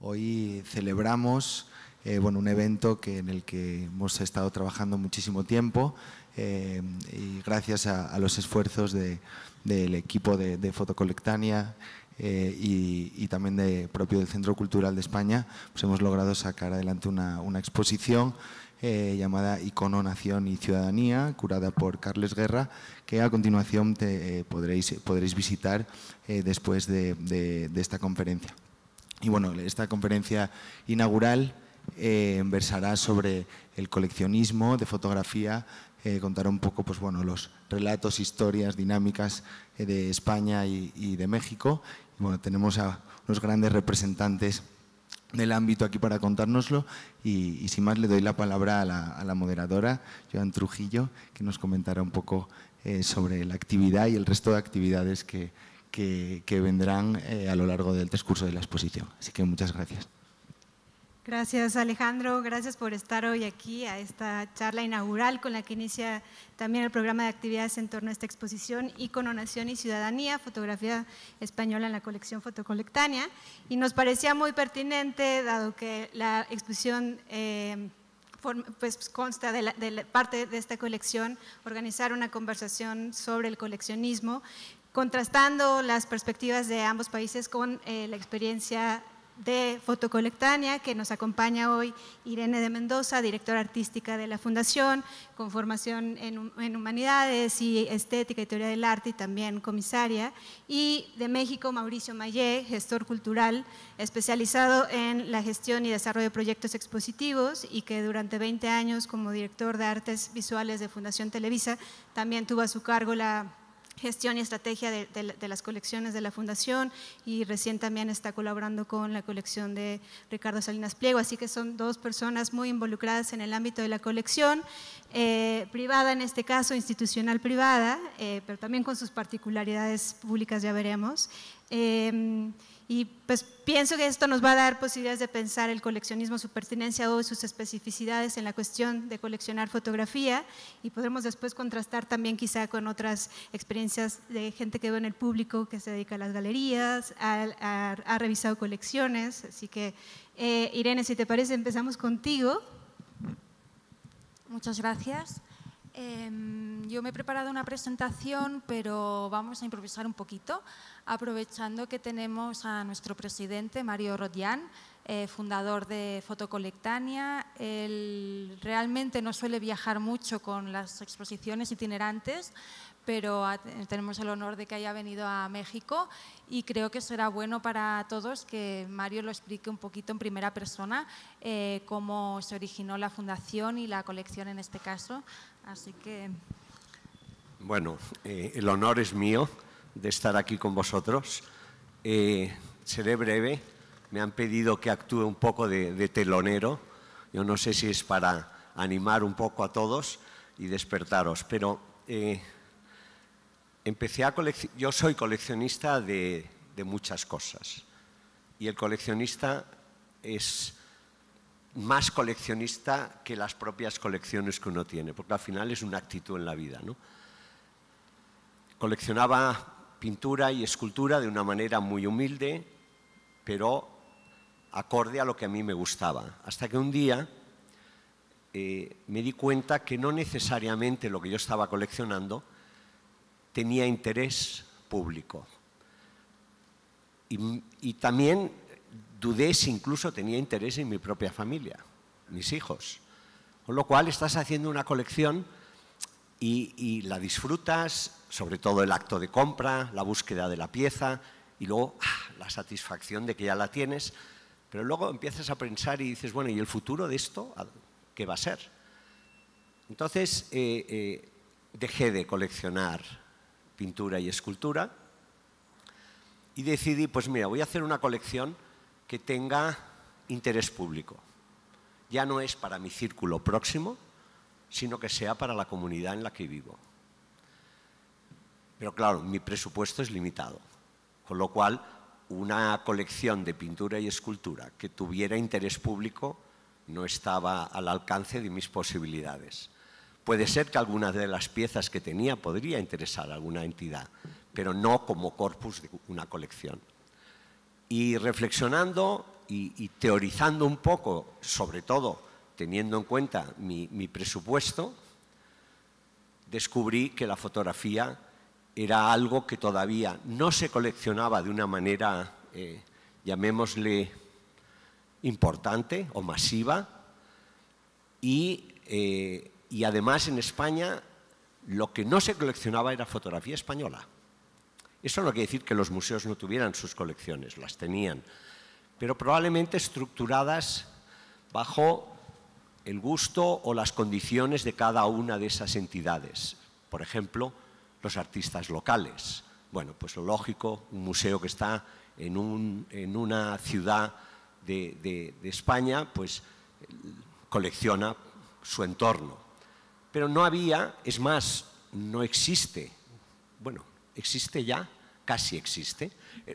Hoy celebramos un evento en el que hemos estado trabajando muchísimo tiempo y gracias a los esfuerzos del equipo de Fotocolectania y también propio del Centro Cultural de España, pues hemos logrado sacar adelante una exposición llamada Icono, Nación y Ciudadanía, curada por Carles Guerra, que a continuación podréis visitar después de esta conferencia. Y bueno, esta conferencia inaugural versará sobre el coleccionismo de fotografía, contará un poco los relatos, historias, dinámicas de España y de México. Y bueno, tenemos a unos grandes representantes del ámbito aquí para contárnoslo y sin más le doy la palabra a la moderadora, Joan Trujillo, que nos comentará un poco sobre la actividad y el resto de actividades que vendrán a lo largo del transcurso de la exposición. Así que muchas gracias. Gracias, Alejandro. Gracias por estar hoy aquí a esta charla inaugural con la que inicia también el programa de actividades en torno a esta exposición Icono, Nación y Ciudadanía, fotografía española en la colección Fotocolectania. Y nos parecía muy pertinente, dado que la exposición consta de parte de esta colección, organizar una conversación sobre el coleccionismo, contrastando las perspectivas de ambos países con la experiencia de Fotocolectania, que nos acompaña hoy Irene de Mendoza, directora artística de la Fundación, con formación en Humanidades y Estética y Teoría del Arte, y también comisaria, y de México, Mauricio Mayé, gestor cultural, especializado en la gestión y desarrollo de proyectos expositivos y que durante 20 años como director de artes visuales de Fundación Televisa también tuvo a su cargo la gestión y estrategia de las colecciones de la Fundación, y recién también está colaborando con la colección de Ricardo Salinas Pliego, así que son dos personas muy involucradas en el ámbito de la colección, privada en este caso, institucional privada, pero también con sus particularidades públicas, ya veremos. Y pues pienso que esto nos va a dar posibilidades de pensar el coleccionismo, su pertinencia o sus especificidades en la cuestión de coleccionar fotografía, y podremos después contrastar también quizá con otras experiencias de gente que ve en el público que se dedica a las galerías, ha revisado colecciones. Así que Irene, si te parece, empezamos contigo. Muchas gracias. Yo me he preparado una presentación, pero vamos a improvisar un poquito, aprovechando que tenemos a nuestro presidente, Mario Rodián, fundador de Fotocolectania. Él realmente no suele viajar mucho con las exposiciones itinerantes, pero tenemos el honor de que haya venido a México, y creo que será bueno para todos que Mario lo explique un poquito en primera persona, cómo se originó la fundación y la colección en este caso. Así que… Bueno, el honor es mío de estar aquí con vosotros. Seré breve. Me han pedido que actúe un poco de telonero. Yo no sé si es para animar un poco a todos y despertaros, pero yo soy coleccionista de muchas cosas, y el coleccionista es más coleccionista que las propias colecciones que uno tiene, porque al final es una actitud en la vida, ¿no? Coleccionaba pintura y escultura de una manera muy humilde, pero acorde a lo que a mí me gustaba, hasta que un día me di cuenta que no necesariamente lo que yo estaba coleccionando tenía interés público, y también dudé si incluso tenía interés en mi propia familia, mis hijos. Con lo cual estás haciendo una colección y la disfrutas, sobre todo el acto de compra, la búsqueda de la pieza y luego la satisfacción de que ya la tienes, pero luego empiezas a pensar y dices, bueno, ¿y el futuro de esto qué va a ser? Entonces dejé de coleccionar pintura y escultura y decidí, pues mira, voy a hacer una colección que tenga interés público. Ya no es para mi círculo próximo, sino que sea para la comunidad en la que vivo. Pero claro, mi presupuesto es limitado, con lo cual una colección de pintura y escultura que tuviera interés público no estaba al alcance de mis posibilidades. Puede ser que alguna de las piezas que tenía podría interesar a alguna entidad, pero no como corpus de una colección. Y reflexionando y teorizando un poco, sobre todo teniendo en cuenta mi presupuesto, descubrí que la fotografía era algo que todavía no se coleccionaba de una manera, llamémosle, importante o masiva, y además en España lo que no se coleccionaba era fotografía española. Eso no quiere decir que los museos no tuvieran sus colecciones, las tenían, pero probablemente estructuradas bajo el gusto o las condiciones de cada una de esas entidades. Por ejemplo, los artistas locales. Bueno, pues lo lógico, un museo que está en una ciudad de España, pues colecciona su entorno. Pero no había, es más, no existe, bueno, existe ya, casi existe,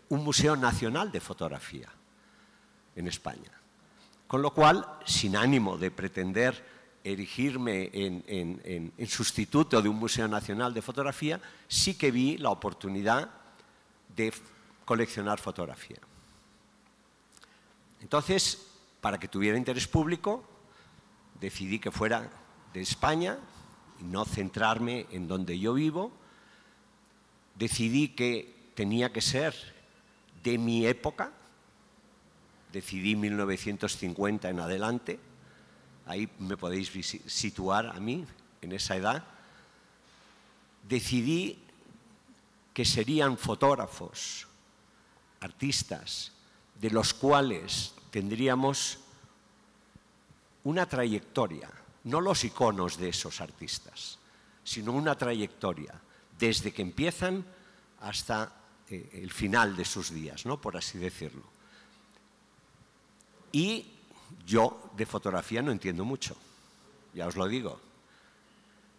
un Museo Nacional de Fotografía en España. Con lo cual, sin ánimo de pretender erigirme en sustituto de un Museo Nacional de Fotografía, sí que vi la oportunidad de coleccionar fotografía. Entonces, para que tuviera interés público, decidí que fuera de España y no centrarme en donde yo vivo. Decidí que tenía que ser de mi época. Decidí 1950 en adelante. Ahí me podéis situar a mí, en esa edad. Decidí que serían fotógrafos, artistas, de los cuales tendríamos una trayectoria, no los iconos de esos artistas, sino una trayectoria, desde que empiezan hasta el final de sus días, ¿no?, por así decirlo. Y yo de fotografía no entiendo mucho, ya os lo digo.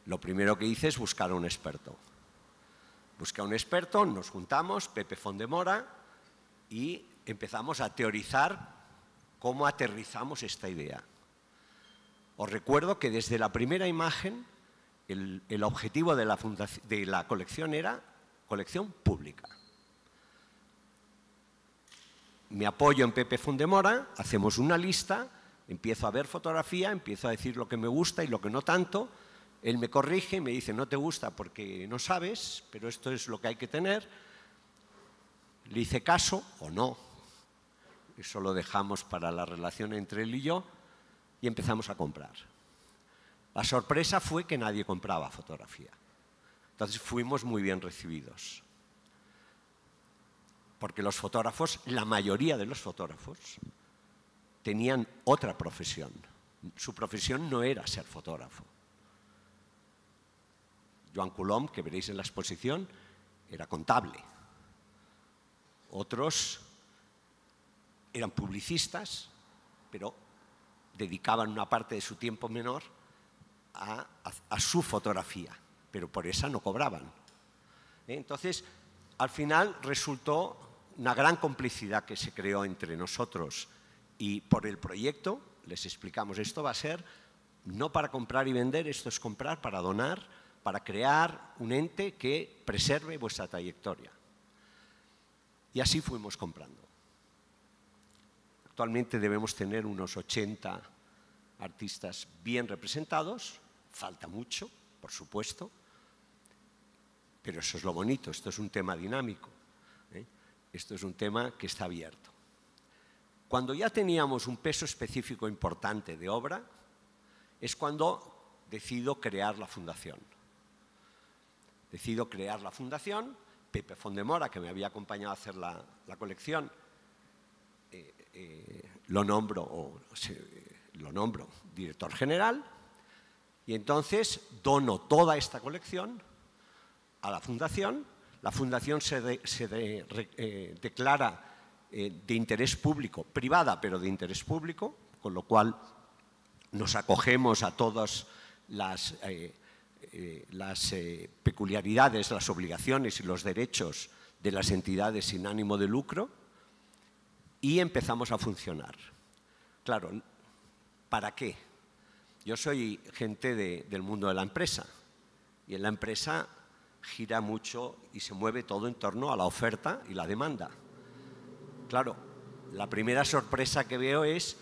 Lo primero que hice es buscar a un experto. Busqué a un experto, nos juntamos, Pepe Fondemora, y empezamos a teorizar cómo aterrizamos esta idea. Os recuerdo que desde la primera imagen el objetivo de la colección era colección pública. Me apoyo en Pepe Fondemora, hacemos una lista, empiezo a ver fotografía, empiezo a decir lo que me gusta y lo que no tanto. Él me corrige y me dice, no te gusta porque no sabes, pero esto es lo que hay que tener. Le hice caso o no. Eso lo dejamos para la relación entre él y yo y empezamos a comprar. La sorpresa fue que nadie compraba fotografía. Entonces fuimos muy bien recibidos. Porque los fotógrafos, la mayoría de los fotógrafos, tenían otra profesión. Su profesión no era ser fotógrafo. Joan Colom, que veréis en la exposición, era contable. Otros eran publicistas, pero dedicaban una parte de su tiempo menor a su fotografía, pero por esa no cobraban. Entonces, al final resultó una gran complicidad que se creó entre nosotros y por el proyecto. Les explicamos, esto va a ser no para comprar y vender, esto es comprar para donar, para crear un ente que preserve vuestra trayectoria. Y así fuimos comprando. Actualmente debemos tener unos 80 artistas bien representados, falta mucho, por supuesto, pero eso es lo bonito, esto es un tema dinámico, esto es un tema que está abierto. Cuando ya teníamos un peso específico importante de obra, es cuando decido crear la fundación. Decido crear la fundación, Pepe Fondemora, que me había acompañado a hacer la colección, lo nombro director general, y entonces dono toda esta colección a la fundación. La fundación se declara de interés público, privada pero de interés público, con lo cual nos acogemos a todas las peculiaridades, las obligaciones y los derechos de las entidades sin ánimo de lucro y empezamos a funcionar. Claro, ¿para qué? Yo soy gente del mundo de la empresa y en la empresa gira mucho y se mueve todo en torno a la oferta y la demanda. Claro, La primera sorpresa que veo es,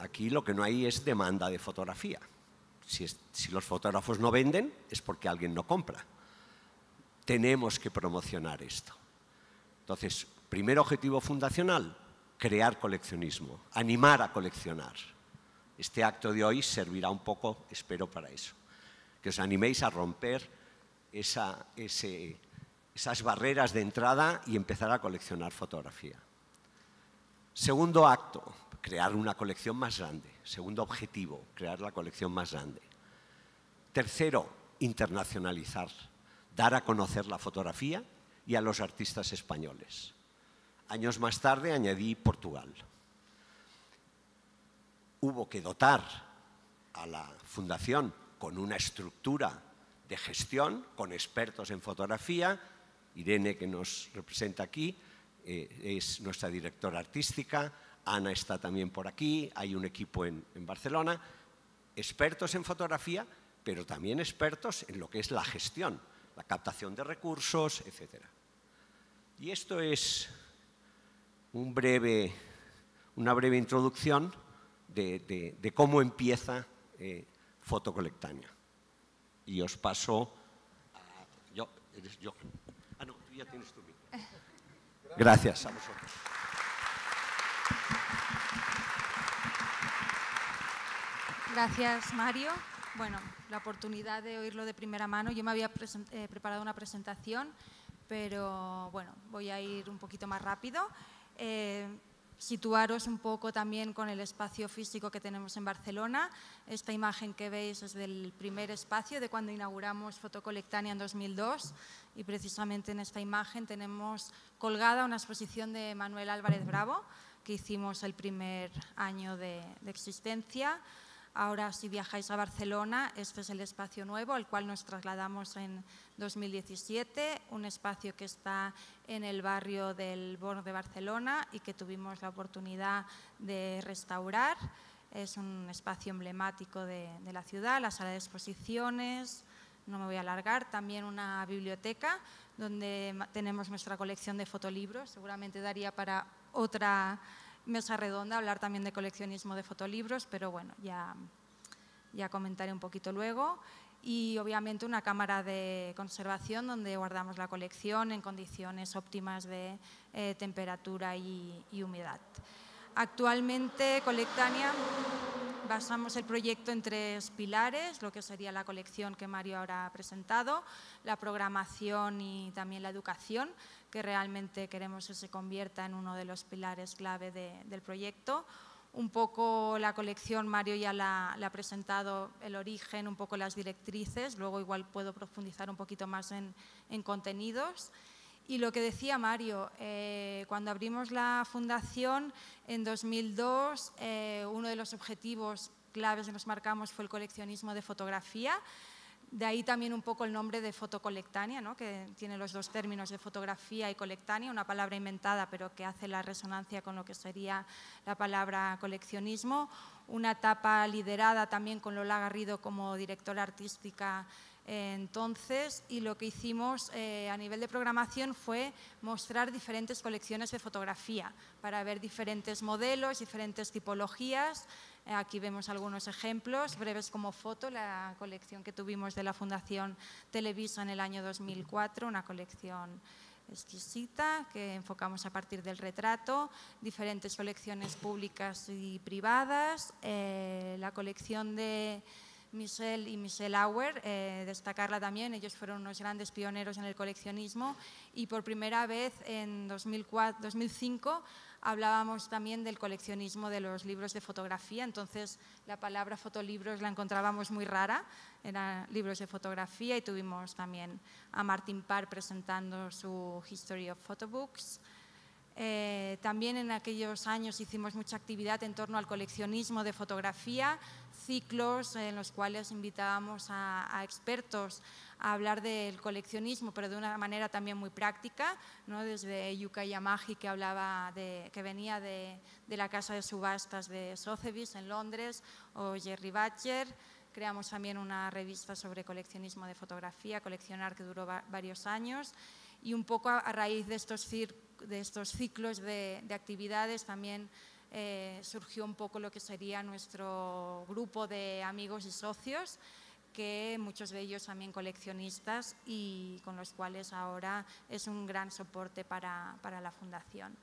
aquí lo que no hay es demanda de fotografía. Si los fotógrafos no venden, es porque alguien no compra. Tenemos que promocionar esto. Entonces, primer objetivo fundacional, crear coleccionismo, animar a coleccionar. Este acto de hoy servirá un poco, espero, para eso. Que os animéis a romper esas barreras de entrada y empezar a coleccionar fotografía. Segundo acto, crear una colección más grande. Segundo objetivo, crear la colección más grande. Tercero, internacionalizar, dar a conocer la fotografía y a los artistas españoles. Años más tarde añadí Portugal. Hubo que dotar a la fundación con una estructura de gestión, con expertos en fotografía. Irene, que nos representa aquí, es nuestra directora artística. Ana está también por aquí. Hay un equipo en Barcelona. Expertos en fotografía, pero también expertos en lo que es la gestión, la captación de recursos, etc. Y esto es una breve introducción de cómo empieza Fotocolectania. Y os paso a... Ah, no, tú ya tienes tu micro. Gracias a vosotros. Gracias, Mario. Bueno, la oportunidad de oírlo de primera mano. Yo me había preparado una presentación, pero bueno, voy a ir un poquito más rápido. Situaros un poco también con el espacio físico que tenemos en Barcelona. Esta imagen que veis es del primer espacio de cuando inauguramos Fotocolectania en 2002 y precisamente en esta imagen tenemos colgada una exposición de Manuel Álvarez Bravo que hicimos el primer año de existencia. Ahora, si viajáis a Barcelona, este es el espacio nuevo al cual nos trasladamos en 2017, un espacio que está en el barrio del Born de Barcelona y que tuvimos la oportunidad de restaurar. Es un espacio emblemático de la ciudad, la sala de exposiciones, no me voy a alargar, también una biblioteca donde tenemos nuestra colección de fotolibros, seguramente daría para otra mesa redonda, hablar también de coleccionismo de fotolibros, pero bueno, ya comentaré un poquito luego. Y obviamente una cámara de conservación donde guardamos la colección en condiciones óptimas de temperatura y humedad. Actualmente, Colectania, basamos el proyecto en 3 pilares, lo que sería la colección que Mario ahora ha presentado, la programación y también la educación, que realmente queremos que se convierta en uno de los pilares clave del proyecto. Un poco la colección, Mario ya la ha presentado, el origen, un poco las directrices, luego igual puedo profundizar un poquito más en contenidos. Y lo que decía Mario, cuando abrimos la fundación en 2002, uno de los objetivos claves que nos marcamos fue el coleccionismo de fotografía. De ahí también un poco el nombre de Fotocolectania, ¿no? Que tiene los 2 términos de fotografía y colectania, una palabra inventada pero que hace la resonancia con lo que sería la palabra coleccionismo. Una etapa liderada también con Lola Garrido como directora artística entonces, y lo que hicimos a nivel de programación fue mostrar diferentes colecciones de fotografía para ver diferentes modelos, diferentes tipologías. Aquí vemos algunos ejemplos, breves como foto, la colección que tuvimos de la Fundación Televisa en el año 2004, una colección exquisita que enfocamos a partir del retrato, diferentes colecciones públicas y privadas, la colección de Michel y Michel Auer, destacarla también, ellos fueron unos grandes pioneros en el coleccionismo y por primera vez en 2005 hablábamos también del coleccionismo de los libros de fotografía, entonces la palabra fotolibros la encontrábamos muy rara, eran libros de fotografía y tuvimos también a Martin Parr presentando su History of Photobooks. También en aquellos años hicimos mucha actividad en torno al coleccionismo de fotografía, ciclos en los cuales invitábamos a expertos a hablar del coleccionismo, pero de una manera también muy práctica, ¿no? Desde Yuka Yamagi, que hablaba que venía de la casa de subastas de Sotheby's en Londres, o Jerry Badger. Creamos también una revista sobre coleccionismo de fotografía, Coleccionar, que duró varios años. Y un poco a raíz de estos estos ciclos de actividades también surgió un poco lo que sería nuestro grupo de amigos y socios, que muchos de ellos también coleccionistas y con los cuales ahora es un gran soporte para la Fundación.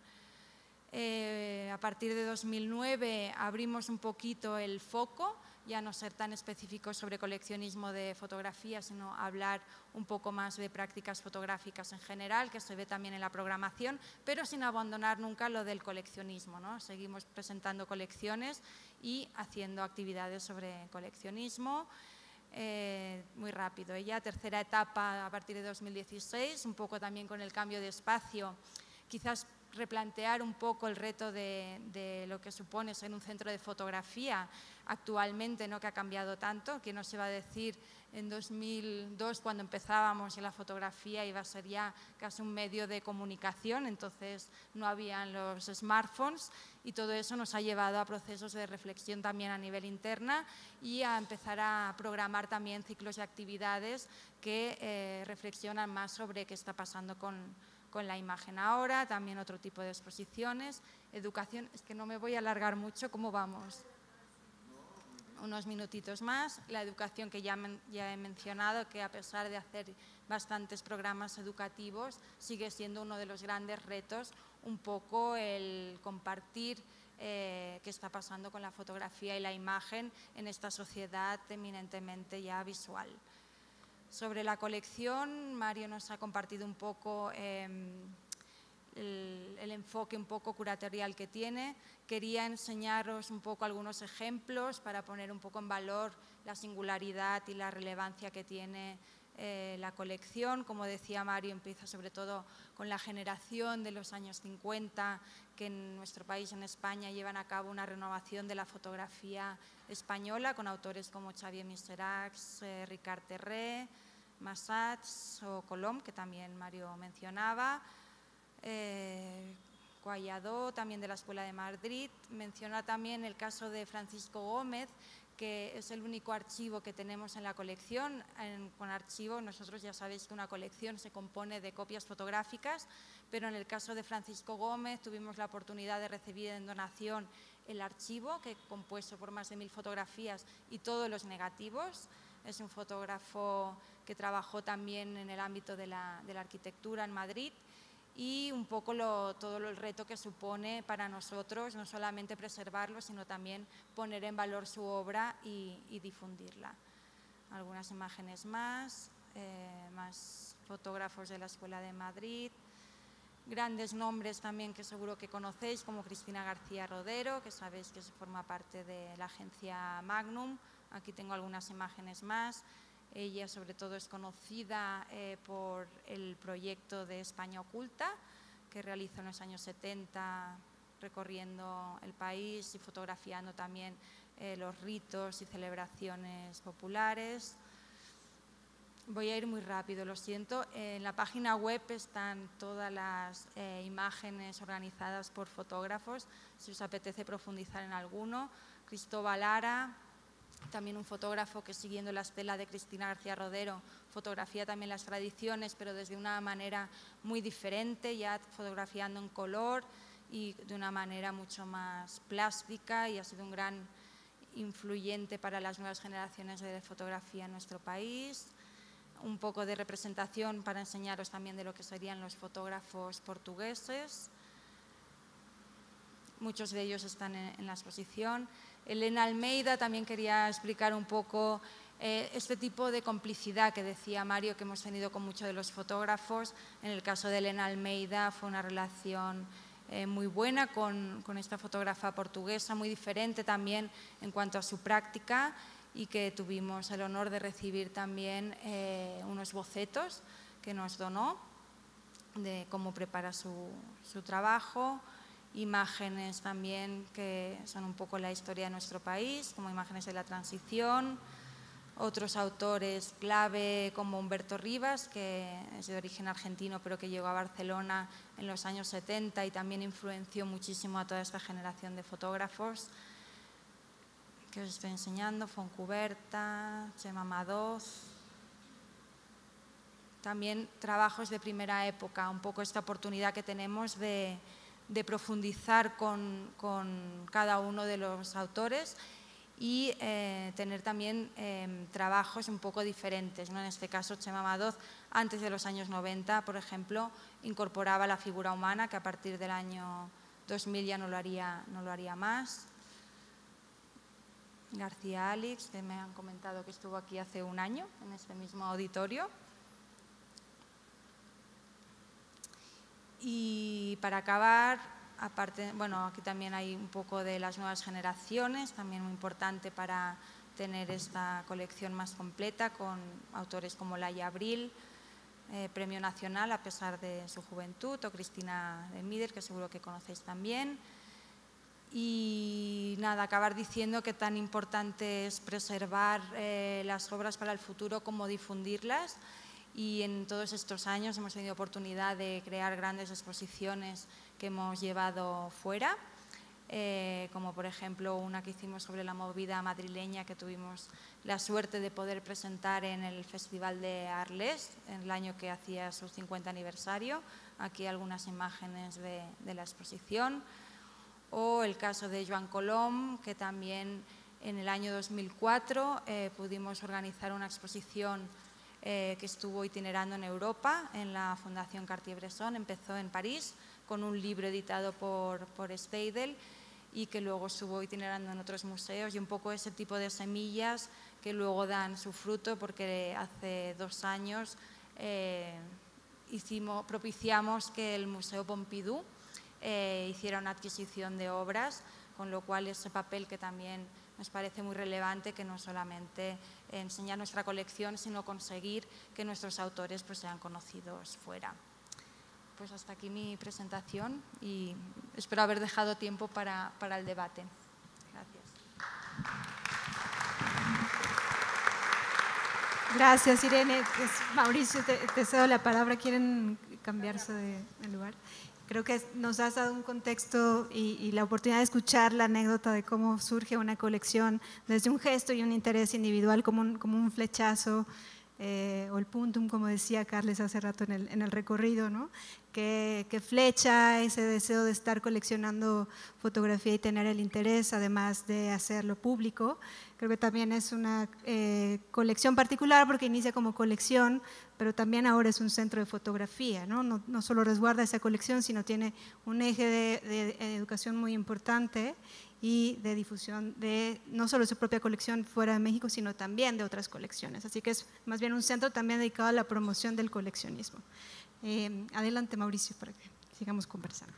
A partir de 2009 abrimos un poquito el foco, ya no ser tan específicos sobre coleccionismo de fotografía, sino hablar un poco más de prácticas fotográficas en general, que se ve también en la programación, pero sin abandonar nunca lo del coleccionismo, ¿no? Seguimos presentando colecciones y haciendo actividades sobre coleccionismo. Muy rápido, ya tercera etapa a partir de 2016, un poco también con el cambio de espacio, quizás replantear un poco el reto de lo que supone ser un centro de fotografía actualmente, ¿no? Que ha cambiado tanto, que no se va a decir en 2002 cuando empezábamos en la fotografía iba a ser ya casi un medio de comunicación, entonces no habían los smartphones y todo eso nos ha llevado a procesos de reflexión también a nivel interna y a empezar a programar también ciclos de actividades que reflexionan más sobre qué está pasando con la imagen ahora, también otro tipo de exposiciones, educación, es que no me voy a alargar mucho, ¿cómo vamos? Unos minutitos más, la educación que ya he mencionado, que a pesar de hacer bastantes programas educativos, sigue siendo uno de los grandes retos, un poco el compartir qué está pasando con la fotografía y la imagen en esta sociedad eminentemente ya visual. Sobre la colección, Mario nos ha compartido un poco el enfoque un poco curatorial que tiene. Quería enseñaros un poco algunos ejemplos para poner un poco en valor la singularidad y la relevancia que tiene la colección. Como decía Mario, empieza sobre todo con la generación de los años 50, que en nuestro país, en España, llevan a cabo una renovación de la fotografía española con autores como Xavier Miseracs, Ricard Terré, Massats o Colom, que también Mario mencionaba, Guayadó, también de la Escuela de Madrid. Menciona también el caso de Francisco Gómez, que es el único archivo que tenemos en la colección. Con archivo, nosotros ya sabéis que una colección se compone de copias fotográficas, pero en el caso de Francisco Gómez tuvimos la oportunidad de recibir en donación el archivo, que compuesto por más de 1000 fotografías y todos los negativos. Es un fotógrafo que trabajó también en el ámbito de la arquitectura en Madrid y un poco todo el reto que supone para nosotros, no solamente preservarlo, sino también poner en valor su obra y difundirla. Algunas imágenes más, más fotógrafos de la Escuela de Madrid, grandes nombres también que seguro que conocéis, como Cristina García Rodero, que sabéis que forma parte de la agencia Magnum. Aquí tengo algunas imágenes más. Ella sobre todo es conocida por el proyecto de España Oculta, que realizó en los años 70 recorriendo el país y fotografiando también los ritos y celebraciones populares. Voy a ir muy rápido, lo siento. En la página web están todas las imágenes organizadas por fotógrafos, si os apetece profundizar en alguno. Cristóbal Lara, también un fotógrafo que, siguiendo la estela de Cristina García Rodero, fotografía también las tradiciones, pero desde una manera muy diferente, ya fotografiando en color y de una manera mucho más plástica, y ha sido un gran influyente para las nuevas generaciones de fotografía en nuestro país. Un poco de representación para enseñaros también de lo que serían los fotógrafos portugueses. Muchos de ellos están en la exposición. Elena Almeida, también quería explicar un poco este tipo de complicidad que decía Mario, que hemos tenido con muchos de los fotógrafos. En el caso de Elena Almeida fue una relación muy buena con esta fotógrafa portuguesa, muy diferente también en cuanto a su práctica, y que tuvimos el honor de recibir también unos bocetos que nos donó de cómo prepara su trabajo. Imágenes también que son un poco la historia de nuestro país, como imágenes de la transición. Otros autores clave como Humberto Rivas, que es de origen argentino pero que llegó a Barcelona en los años 70 y también influenció muchísimo a toda esta generación de fotógrafos que os estoy enseñando. Fontcuberta, Gemma Madoz, también trabajos de primera época, un poco esta oportunidad que tenemos de profundizar con cada uno de los autores y tener también trabajos un poco diferentes, ¿no? En este caso, Chema Madoz, antes de los años 90, por ejemplo, incorporaba la figura humana, que a partir del año 2000 ya no lo haría más. García Alix, que me han comentado que estuvo aquí hace un año, en este mismo auditorio. Y para acabar, aparte, bueno, aquí también hay un poco de las nuevas generaciones, también muy importante para tener esta colección más completa, con autores como Laia Abril, Premio Nacional a pesar de su juventud, o Cristina de Mider, que seguro que conocéis también. Y nada, acabar diciendo que tan importante es preservar las obras para el futuro como difundirlas. Y en todos estos años hemos tenido oportunidad de crear grandes exposiciones que hemos llevado fuera, como por ejemplo una que hicimos sobre la movida madrileña, que tuvimos la suerte de poder presentar en el Festival de Arles, en el año que hacía su 50 aniversario. Aquí algunas imágenes de la exposición. O el caso de Joan Colom, que también en el año 2004 pudimos organizar una exposición que estuvo itinerando en Europa, en la Fundación Cartier-Bresson. Empezó en París con un libro editado por Speidel y que luego estuvo itinerando en otros museos, y un poco ese tipo de semillas que luego dan su fruto, porque hace 2 años propiciamos que el Museo Pompidou hiciera una adquisición de obras, con lo cual ese papel que también nos parece muy relevante, que no solamente enseñar nuestra colección, sino conseguir que nuestros autores pues sean conocidos fuera. Pues hasta aquí mi presentación y espero haber dejado tiempo para el debate. Gracias. Gracias, Irene. Mauricio, te cedo la palabra. ¿Quieren cambiarse de lugar? Creo que nos has dado un contexto y la oportunidad de escuchar la anécdota de cómo surge una colección desde un gesto y un interés individual, como un flechazo, o el puntum, como decía Carles hace rato en el recorrido, ¿no? Que flecha ese deseo de estar coleccionando fotografía y tener el interés, además de hacerlo público. Creo que también es una colección particular porque inicia como colección, pero también ahora es un centro de fotografía, ¿no? No solo resguarda esa colección, sino tiene un eje de educación muy importante y de difusión de no solo su propia colección fuera de México, sino también de otras colecciones. Así que es más bien un centro también dedicado a la promoción del coleccionismo. Adelante, Mauricio, para que sigamos conversando.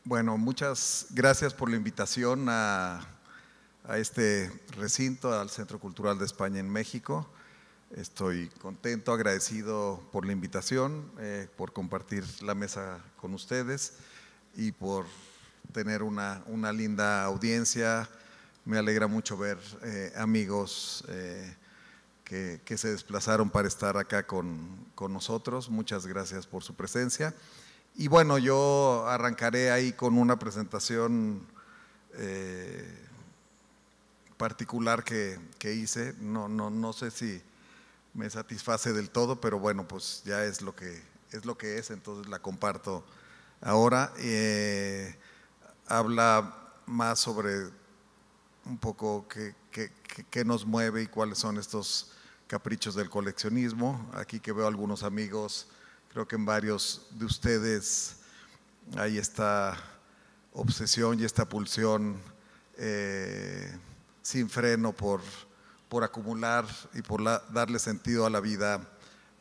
Bueno, muchas gracias por la invitación a este recinto, al Centro Cultural de España en México. Estoy contento, agradecido por la invitación, por compartir la mesa con ustedes y por tener una linda audiencia. Me alegra mucho ver amigos que se desplazaron para estar acá con nosotros. Muchas gracias por su presencia. Y bueno, yo arrancaré ahí con una presentación particular que hice. No sé si me satisface del todo, pero bueno, pues ya es lo que es, entonces la comparto ahora. Habla más sobre un poco qué nos mueve y cuáles son estos caprichos del coleccionismo. Aquí que veo algunos amigos, creo que en varios de ustedes hay esta obsesión y esta pulsión sin freno por acumular y por darle sentido a la vida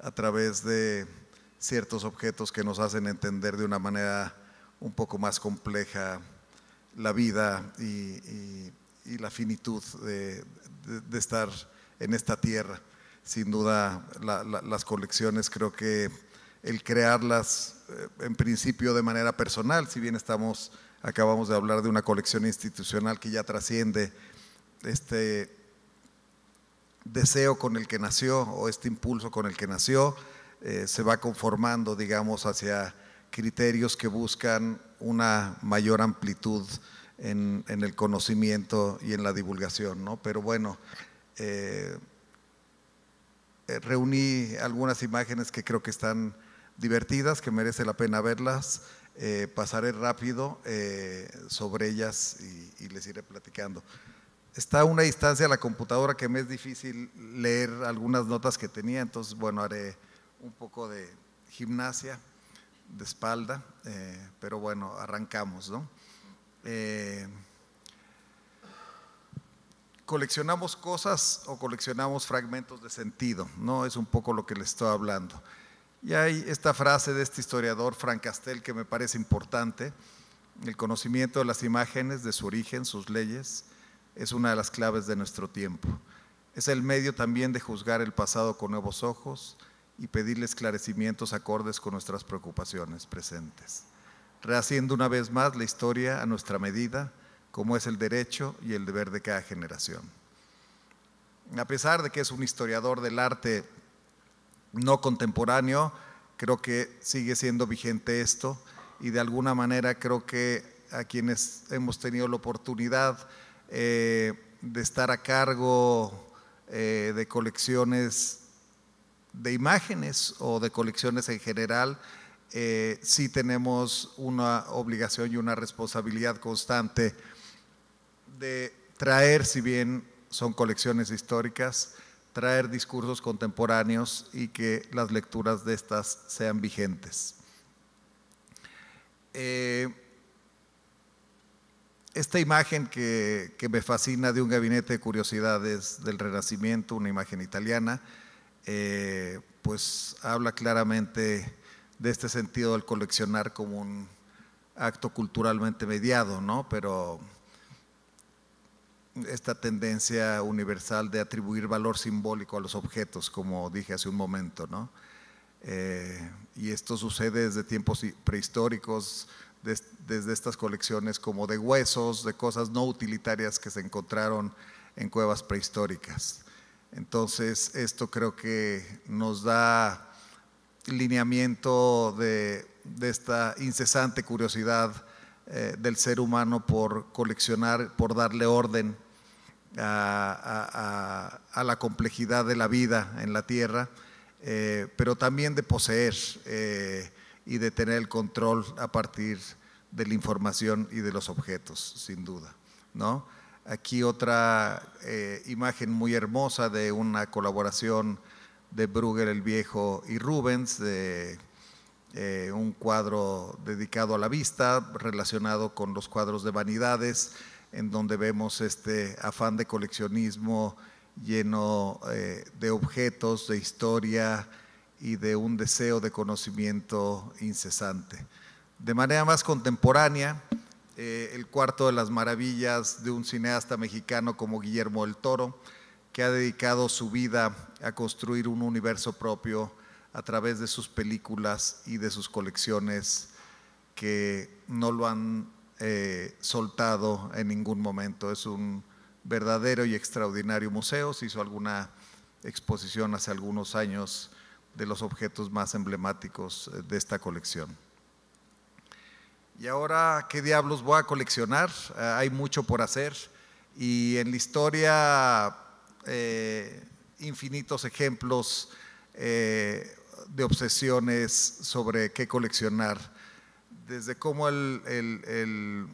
a través de ciertos objetos que nos hacen entender de una manera un poco más compleja la vida y la finitud de estar en esta tierra. Sin duda, las colecciones, creo que el crearlas en principio de manera personal, si bien acabamos de hablar de una colección institucional que ya trasciende este deseo con el que nació o este impulso con el que nació, se va conformando, digamos, hacia criterios que buscan una mayor amplitud en el conocimiento y en la divulgación, ¿no? Pero bueno, Reuní algunas imágenes que creo que están divertidas, que merece la pena verlas. Pasaré rápido sobre ellas y les iré platicando. Está a una distancia de la computadora que me es difícil leer algunas notas que tenía, entonces, bueno, haré un poco de gimnasia de espalda, pero bueno, arrancamos, ¿no? ¿Coleccionamos cosas o coleccionamos fragmentos de sentido? ¿No? Es un poco lo que les estoy hablando. Y hay esta frase de este historiador, Frank Castell, que me parece importante: el conocimiento de las imágenes, de su origen, sus leyes, es una de las claves de nuestro tiempo. Es el medio también de juzgar el pasado con nuevos ojos y pedirle esclarecimientos acordes con nuestras preocupaciones presentes, rehaciendo una vez más la historia a nuestra medida, como es el derecho y el deber de cada generación. A pesar de que es un historiador del arte no contemporáneo, creo que sigue siendo vigente esto, y de alguna manera creo que a quienes hemos tenido la oportunidad de estar a cargo de colecciones de imágenes o de colecciones en general, sí tenemos una obligación y una responsabilidad constante de traer, si bien son colecciones históricas, traer discursos contemporáneos y que las lecturas de estas sean vigentes. Esta imagen que me fascina, de un gabinete de curiosidades del Renacimiento, una imagen italiana, pues habla claramente de este sentido del coleccionar como un acto culturalmente mediado, ¿no? Pero esta tendencia universal de atribuir valor simbólico a los objetos, como dije hace un momento, ¿no? Y esto sucede desde tiempos prehistóricos, desde estas colecciones como de huesos, de cosas no utilitarias que se encontraron en cuevas prehistóricas. Entonces, esto creo que nos da lineamiento de esta incesante curiosidad del ser humano por coleccionar, por darle orden a la complejidad de la vida en la tierra, pero también de poseer y de tener el control a partir de la información y de los objetos, sin duda, ¿no? Aquí otra imagen muy hermosa de una colaboración de Bruegel el Viejo y Rubens, de un cuadro dedicado a la vista, relacionado con los cuadros de vanidades, en donde vemos este afán de coleccionismo lleno de objetos, de historia y de un deseo de conocimiento incesante. De manera más contemporánea, El Cuarto de las Maravillas, de un cineasta mexicano como Guillermo del Toro, que ha dedicado su vida a construir un universo propio a través de sus películas y de sus colecciones, que no lo han soltado en ningún momento. Es un verdadero y extraordinario museo. Se hizo alguna exposición hace algunos años de los objetos más emblemáticos de esta colección. Y ahora, ¿qué diablos voy a coleccionar? Hay mucho por hacer, y en la historia infinitos ejemplos de obsesiones sobre qué coleccionar, desde cómo el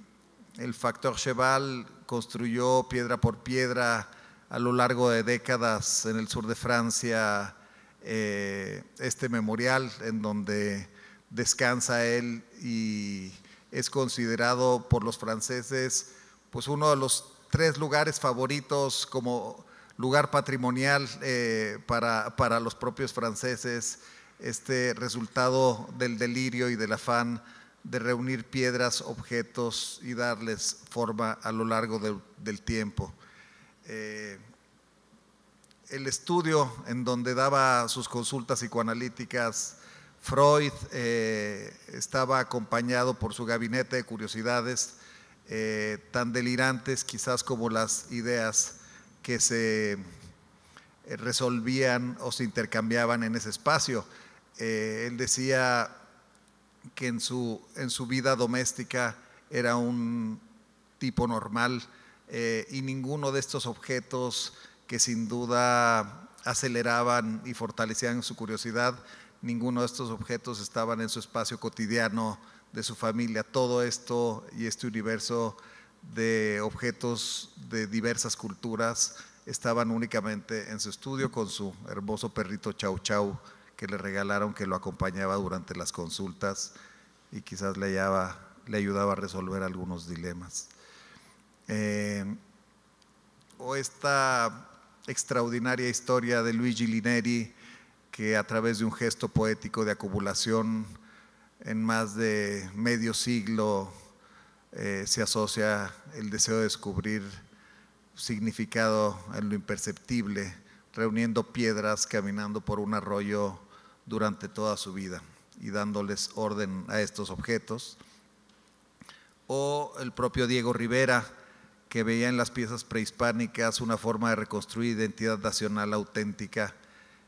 factor Cheval construyó piedra por piedra a lo largo de décadas en el sur de Francia este memorial en donde descansa él, y es considerado por los franceses pues uno de los 3 lugares favoritos como lugar patrimonial para los propios franceses. Este resultado del delirio y del afán de reunir piedras, objetos y darles forma a lo largo del tiempo. El estudio en donde daba sus consultas psicoanalíticas Freud estaba acompañado por su gabinete de curiosidades, tan delirantes quizás como las ideas que se resolvían o se intercambiaban en ese espacio. Él decía que en su vida doméstica era un tipo normal, y ninguno de estos objetos que sin duda aceleraban y fortalecían su curiosidad. Ninguno de estos objetos estaban en su espacio cotidiano de su familia. Todo esto y este universo de objetos de diversas culturas estaban únicamente en su estudio con su hermoso perrito Chau Chau que le regalaron, que lo acompañaba durante las consultas y quizás le ayudaba a resolver algunos dilemas. O esta extraordinaria historia de Luigi Lineri, que a través de un gesto poético de acumulación en más de medio siglo se asocia el deseo de descubrir significado en lo imperceptible, reuniendo piedras, caminando por un arroyo durante toda su vida y dándoles orden a estos objetos. O el propio Diego Rivera, que veía en las piezas prehispánicas una forma de reconstruir identidad nacional auténtica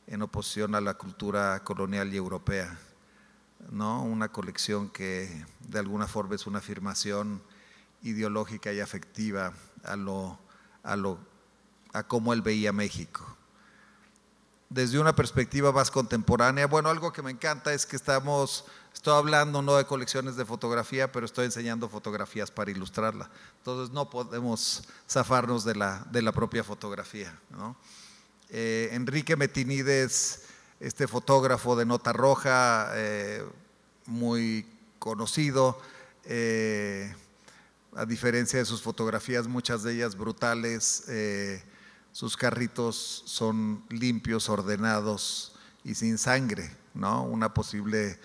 en oposición a la cultura colonial y europea, ¿no? Una colección que de alguna forma es una afirmación ideológica y afectiva a cómo él veía México. Desde una perspectiva más contemporánea, bueno, algo que me encanta es que estoy hablando no de colecciones de fotografía, pero estoy enseñando fotografías para ilustrarla. Entonces no podemos zafarnos de la propia fotografía, ¿no? Enrique Metinides, este fotógrafo de nota roja, muy conocido, a diferencia de sus fotografías, muchas de ellas brutales, sus carritos son limpios, ordenados y sin sangre, ¿no? Una posible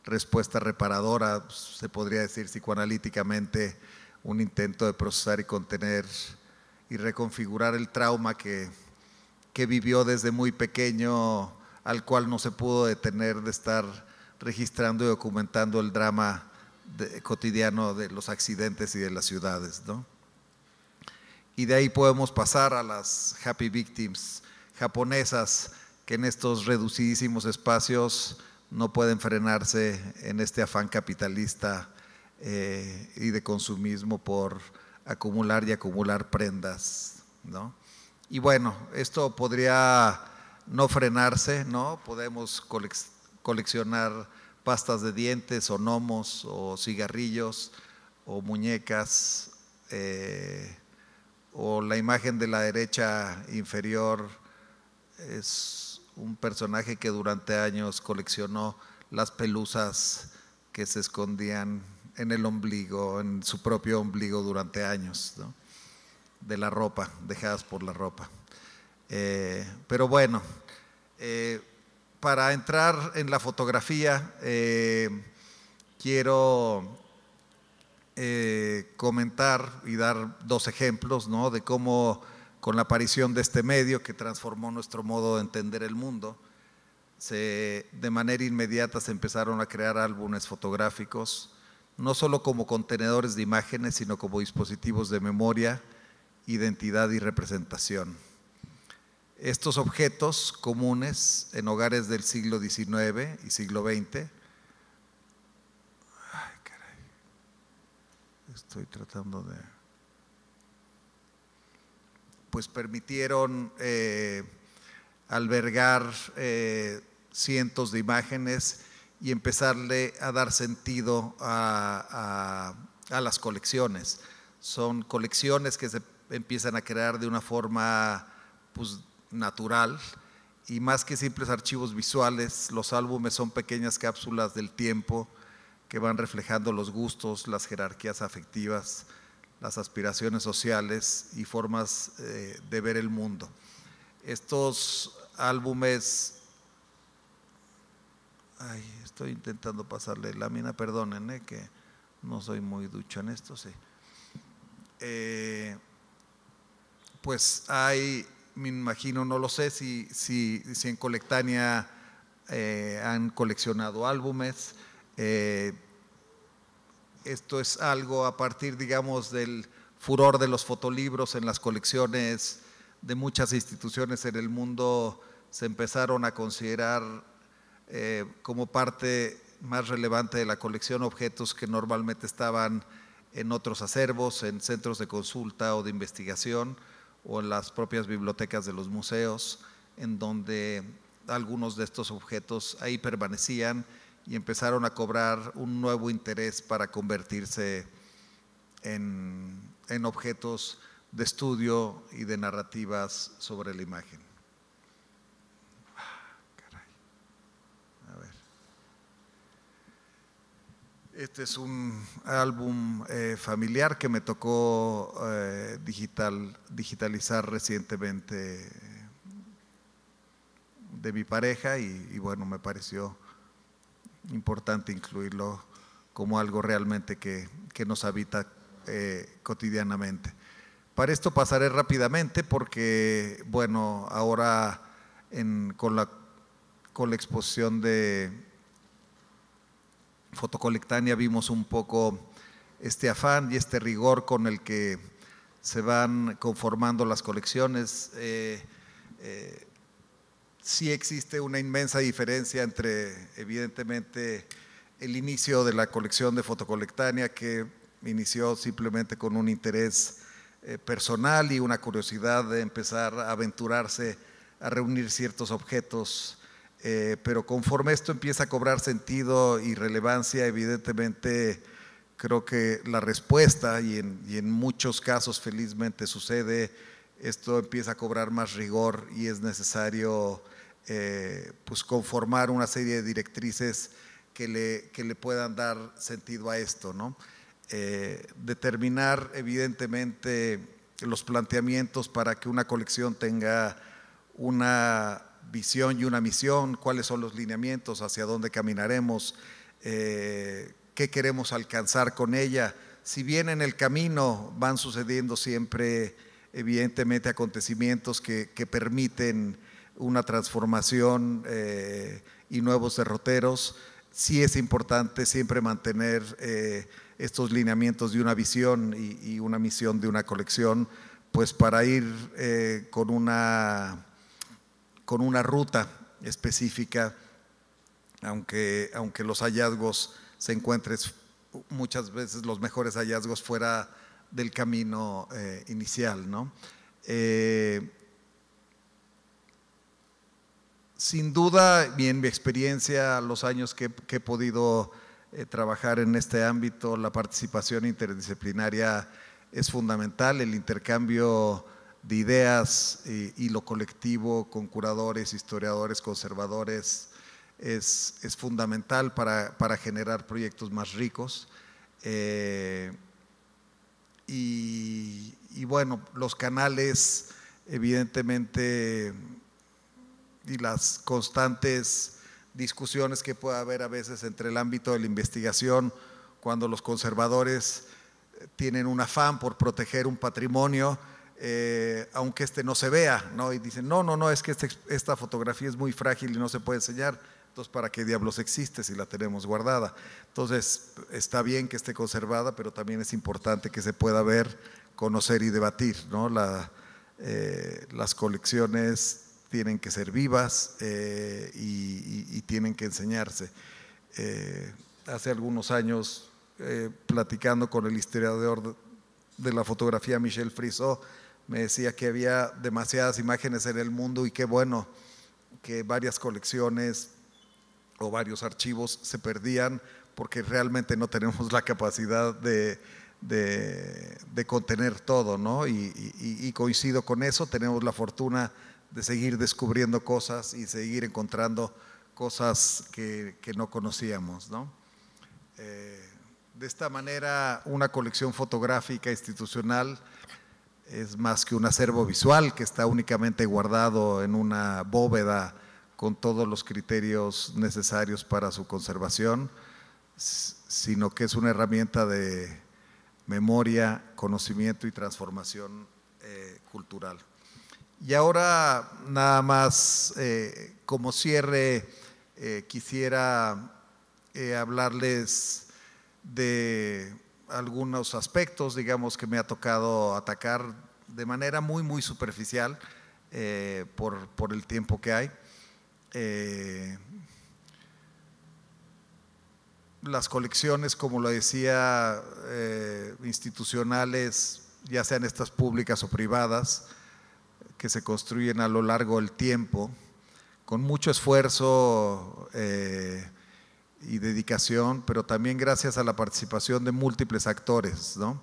respuesta reparadora, se podría decir psicoanalíticamente, un intento de procesar y contener y reconfigurar el trauma que vivió desde muy pequeño, al cual no se pudo detener de estar registrando y documentando el drama cotidiano de los accidentes y de las ciudades, ¿no? Y de ahí podemos pasar a las happy victims japonesas, que en estos reducidísimos espacios no pueden frenarse en este afán capitalista y de consumismo por acumular y acumular prendas, ¿no? Y bueno, esto podría no frenarse, ¿no? Podemos coleccionar pastas de dientes o gnomos o cigarrillos o muñecas, o la imagen de la derecha inferior es un personaje que durante años coleccionó las pelusas que se escondían en el ombligo, en su propio ombligo durante años, ¿no? De la ropa, dejadas por la ropa. Pero bueno, para entrar en la fotografía, quiero comentar y dar dos ejemplos, ¿no? De cómo con la aparición de este medio que transformó nuestro modo de entender el mundo, de manera inmediata se empezaron a crear álbumes fotográficos, no solo como contenedores de imágenes, sino como dispositivos de memoria, identidad y representación. Estos objetos comunes en hogares del siglo XIX y siglo XX, estoy tratando de… pues permitieron albergar cientos de imágenes y empezarle a dar sentido a las colecciones. Son colecciones que se empiezan a crear de una forma pues, natural, y más que simples archivos visuales, los álbumes son pequeñas cápsulas del tiempo que van reflejando los gustos, las jerarquías afectivas, las aspiraciones sociales y formas de ver el mundo. Estos álbumes… estoy intentando pasarle lámina, perdonen, que no soy muy ducho en esto, sí. Pues hay, me imagino, no lo sé si en Colectania han coleccionado álbumes. Esto es algo a partir, digamos, del furor de los fotolibros en las colecciones de muchas instituciones en el mundo. Se empezaron a considerar como parte más relevante de la colección objetos que normalmente estaban en otros acervos, en centros de consulta o de investigación, o en las propias bibliotecas de los museos, en donde algunos de estos objetos ahí permanecían y empezaron a cobrar un nuevo interés para convertirse en objetos de estudio y de narrativas sobre la imagen. A ver. Este es un álbum familiar que me tocó digitalizar recientemente de mi pareja y bueno, me pareció importante incluirlo como algo realmente que nos habita cotidianamente. Para esto pasaré rápidamente porque, bueno, ahora con la exposición de Fotocolectania vimos un poco este afán y este rigor con el que se van conformando las colecciones. Sí existe una inmensa diferencia entre, evidentemente, el inicio de la colección de Fotocolectania, que inició simplemente con un interés personal y una curiosidad de empezar a aventurarse a reunir ciertos objetos, pero conforme esto empieza a cobrar sentido y relevancia, evidentemente creo que la respuesta, y en muchos casos felizmente sucede, esto empieza a cobrar más rigor y es necesario pues conformar una serie de directrices que le puedan dar sentido a esto, ¿no? Determinar evidentemente los planteamientos para que una colección tenga una visión y una misión, cuáles son los lineamientos, hacia dónde caminaremos, qué queremos alcanzar con ella. Si bien en el camino van sucediendo siempre evidentemente acontecimientos que permiten una transformación y nuevos derroteros, sí es importante siempre mantener estos lineamientos de una visión y una misión de una colección, pues para ir con una ruta específica, aunque los hallazgos se encuentren muchas veces los mejores hallazgos fuera del camino inicial, ¿no? Sin duda, y en mi experiencia, los años que he podido trabajar en este ámbito, la participación interdisciplinaria es fundamental, el intercambio de ideas y lo colectivo con curadores, historiadores, conservadores es fundamental para generar proyectos más ricos. Y bueno, los canales evidentemente y las constantes discusiones que puede haber a veces entre el ámbito de la investigación, cuando los conservadores tienen un afán por proteger un patrimonio, aunque este no se vea, ¿no? Y dicen, no, es que esta fotografía es muy frágil y no se puede enseñar, entonces ¿para qué diablos existe si la tenemos guardada? Entonces está bien que esté conservada, pero también es importante que se pueda ver, conocer y debatir, ¿no? Las colecciones tienen que ser vivas y tienen que enseñarse. Hace algunos años, platicando con el historiador de la fotografía Michel Frisot, me decía que había demasiadas imágenes en el mundo y qué bueno que varias colecciones o varios archivos se perdían porque realmente no tenemos la capacidad de contener todo, ¿no? Y coincido con eso, tenemos la fortuna de seguir descubriendo cosas y seguir encontrando cosas que no conocíamos, ¿no? De esta manera, una colección fotográfica institucional es más que un acervo visual que está únicamente guardado en una bóveda con todos los criterios necesarios para su conservación, sino que es una herramienta de memoria, conocimiento y transformación cultural. Y ahora nada más como cierre quisiera hablarles de algunos aspectos, digamos, que me ha tocado atacar de manera muy superficial por el tiempo que hay. Las colecciones, como lo decía, institucionales, ya sean estas públicas o privadas, que se construyen a lo largo del tiempo, con mucho esfuerzo y dedicación, pero también gracias a la participación de múltiples actores, ¿no?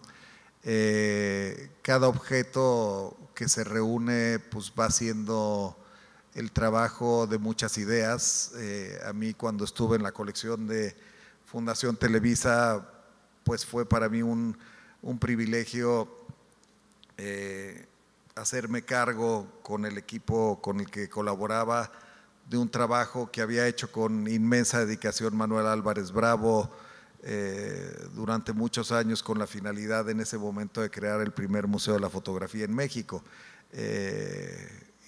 Cada objeto que se reúne pues va siendo el trabajo de muchas ideas. A mí, cuando estuve en la colección de Fundación Televisa, pues fue para mí un privilegio hacerme cargo con el equipo con el que colaboraba de un trabajo que había hecho con inmensa dedicación Manuel Álvarez Bravo durante muchos años, con la finalidad en ese momento de crear el primer museo de la fotografía en México.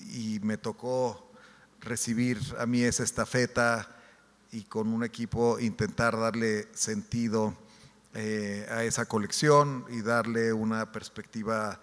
Y me tocó recibir a mí esa estafeta y con un equipo intentar darle sentido a esa colección y darle una perspectiva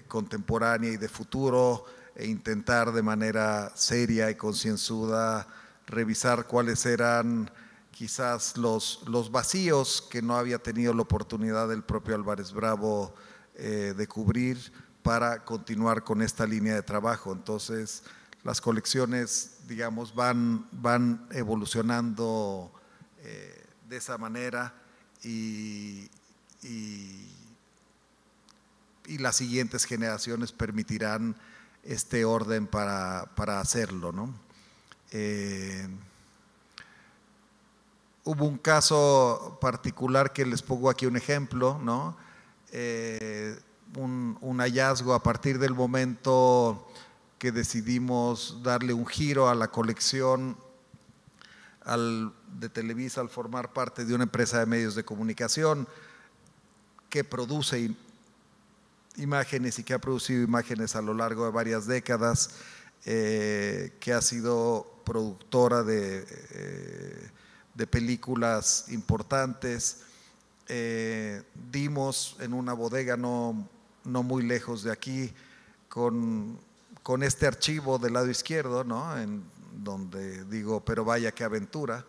contemporánea y de futuro, e intentar de manera seria y concienzuda revisar cuáles eran quizás los vacíos que no había tenido la oportunidad el propio Álvarez Bravo de cubrir, para continuar con esta línea de trabajo. Entonces, las colecciones, digamos, van evolucionando de esa manera, y las siguientes generaciones permitirán este orden para hacerlo, ¿no? Hubo un caso particular que les pongo aquí un ejemplo, ¿no? Un hallazgo a partir del momento que decidimos darle un giro a la colección de Televisa al formar parte de una empresa de medios de comunicación que produce imágenes y que ha producido imágenes a lo largo de varias décadas, que ha sido productora de películas importantes. Dimos en una bodega no muy lejos de aquí con este archivo del lado izquierdo, ¿no? En donde digo, pero vaya qué aventura,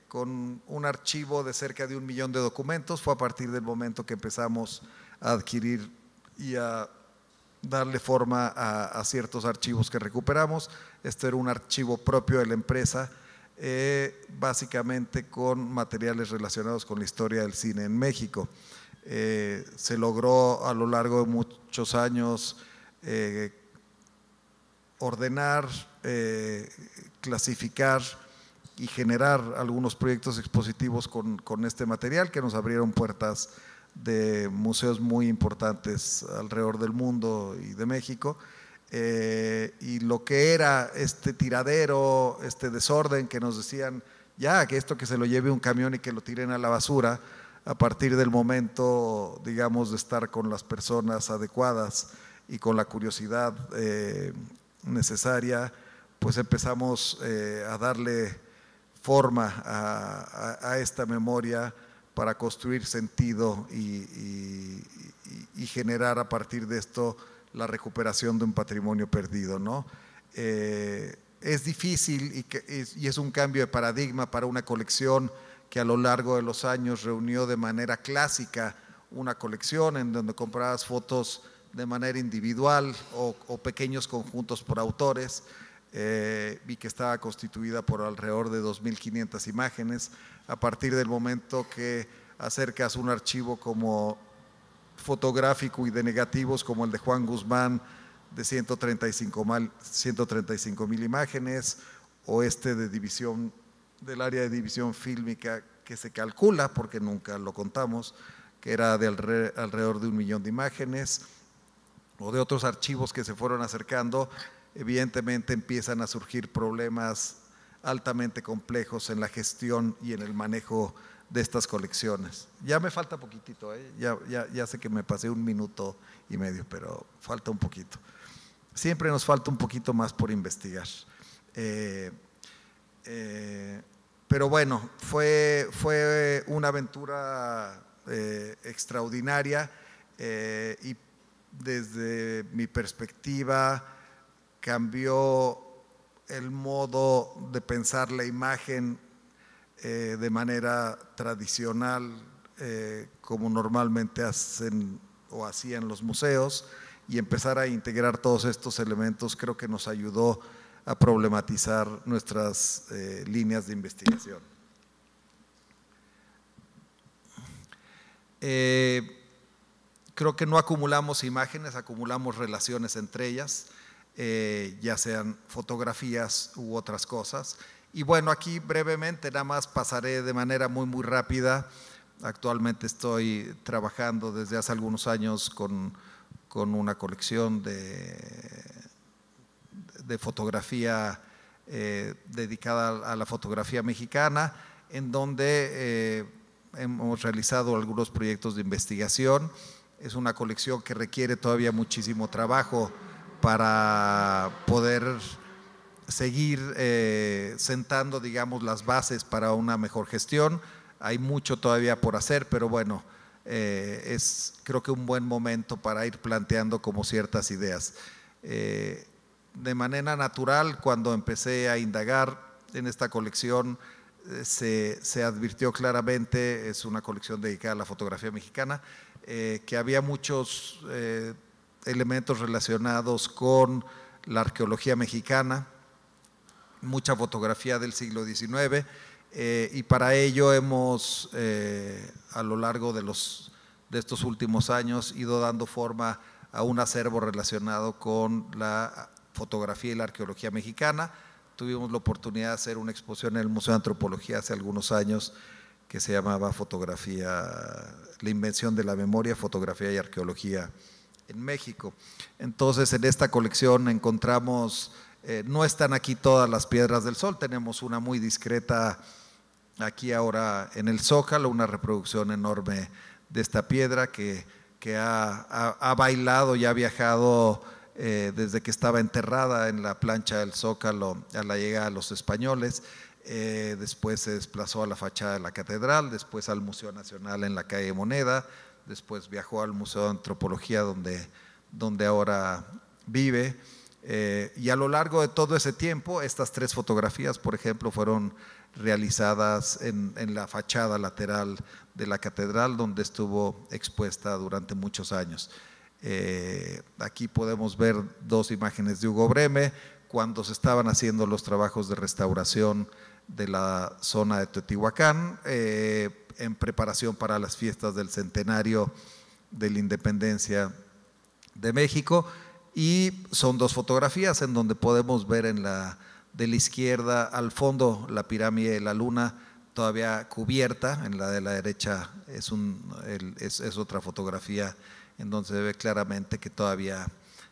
con un archivo de cerca de 1 millón de documentos. Fue a partir del momento que empezamos a adquirir y a darle forma a ciertos archivos que recuperamos. Este era un archivo propio de la empresa, básicamente con materiales relacionados con la historia del cine en México. Se logró a lo largo de muchos años ordenar, clasificar y generar algunos proyectos expositivos con este material, que nos abrieron puertas de museos muy importantes alrededor del mundo y de México. Y lo que era este tiradero, este desorden que nos decían, ya, que esto que se lo lleve un camión y que lo tiren a la basura, a partir del momento, digamos, de estar con las personas adecuadas y con la curiosidad necesaria, pues empezamos a darle forma a esta memoria para construir sentido y generar a partir de esto la recuperación de un patrimonio perdido, ¿no? Es difícil y es un cambio de paradigma para una colección que a lo largo de los años reunió de manera clásica una colección en donde comprabas fotos de manera individual o pequeños conjuntos por autores, y que estaba constituida por alrededor de 2.500 imágenes. A partir del momento que acercas un archivo como fotográfico y de negativos como el de Juan Guzmán, de 135.000 imágenes, o este de división, del área de división fílmica, que se calcula, porque nunca lo contamos, que era de alrededor de 1 millón de imágenes, o de otros archivos que se fueron acercando, evidentemente empiezan a surgir problemas altamente complejos en la gestión y en el manejo de estas colecciones. Ya me falta poquitito, ya sé que me pasé 1 minuto y medio, pero falta un poquito. Siempre nos falta un poquito más por investigar. Pero bueno, fue una aventura extraordinaria, y desde mi perspectiva cambió el modo de pensar la imagen de manera tradicional, como normalmente hacen o hacían los museos, y empezar a integrar todos estos elementos creo que nos ayudó a problematizar nuestras líneas de investigación. Creo que no acumulamos imágenes, acumulamos relaciones entre ellas, ya sean fotografías u otras cosas. Y bueno, aquí brevemente nada más pasaré de manera muy rápida. Actualmente estoy trabajando desde hace algunos años con una colección de fotografía dedicada a la fotografía mexicana, en donde hemos realizado algunos proyectos de investigación. Es una colección que requiere todavía muchísimo trabajo para poder seguir sentando, digamos, las bases para una mejor gestión. Hay mucho todavía por hacer, pero bueno, es creo que un buen momento para ir planteando como ciertas ideas. De manera natural, cuando empecé a indagar en esta colección, se advirtió claramente, es una colección dedicada a la fotografía mexicana, que había muchos elementos relacionados con la arqueología mexicana, mucha fotografía del siglo XIX, y para ello hemos a lo largo de estos últimos años ido dando forma a un acervo relacionado con la fotografía y la arqueología mexicana. Tuvimos la oportunidad de hacer una exposición en el Museo de Antropología hace algunos años que se llamaba Fotografía, la invención de la memoria, fotografía y arqueología en México. Entonces, en esta colección encontramos, no están aquí todas las piedras del Sol, tenemos una muy discreta aquí ahora en el Zócalo, una reproducción enorme de esta piedra que ha bailado y ha viajado desde que estaba enterrada en la plancha del Zócalo a la llegada de los españoles. Después se desplazó a la fachada de la catedral, después al Museo Nacional en la calle Moneda, después viajó al Museo de Antropología donde ahora vive, y a lo largo de todo ese tiempo estas 3 fotografías, por ejemplo, fueron realizadas en la fachada lateral de la catedral, donde estuvo expuesta durante muchos años. Aquí podemos ver 2 imágenes de Hugo Breme cuando se estaban haciendo los trabajos de restauración de la zona de Teotihuacán, en preparación para las fiestas del centenario de la independencia de México, y son 2 fotografías en donde podemos ver de la izquierda al fondo la pirámide de la Luna todavía cubierta, en la de la derecha es otra fotografía en donde se ve claramente que todavía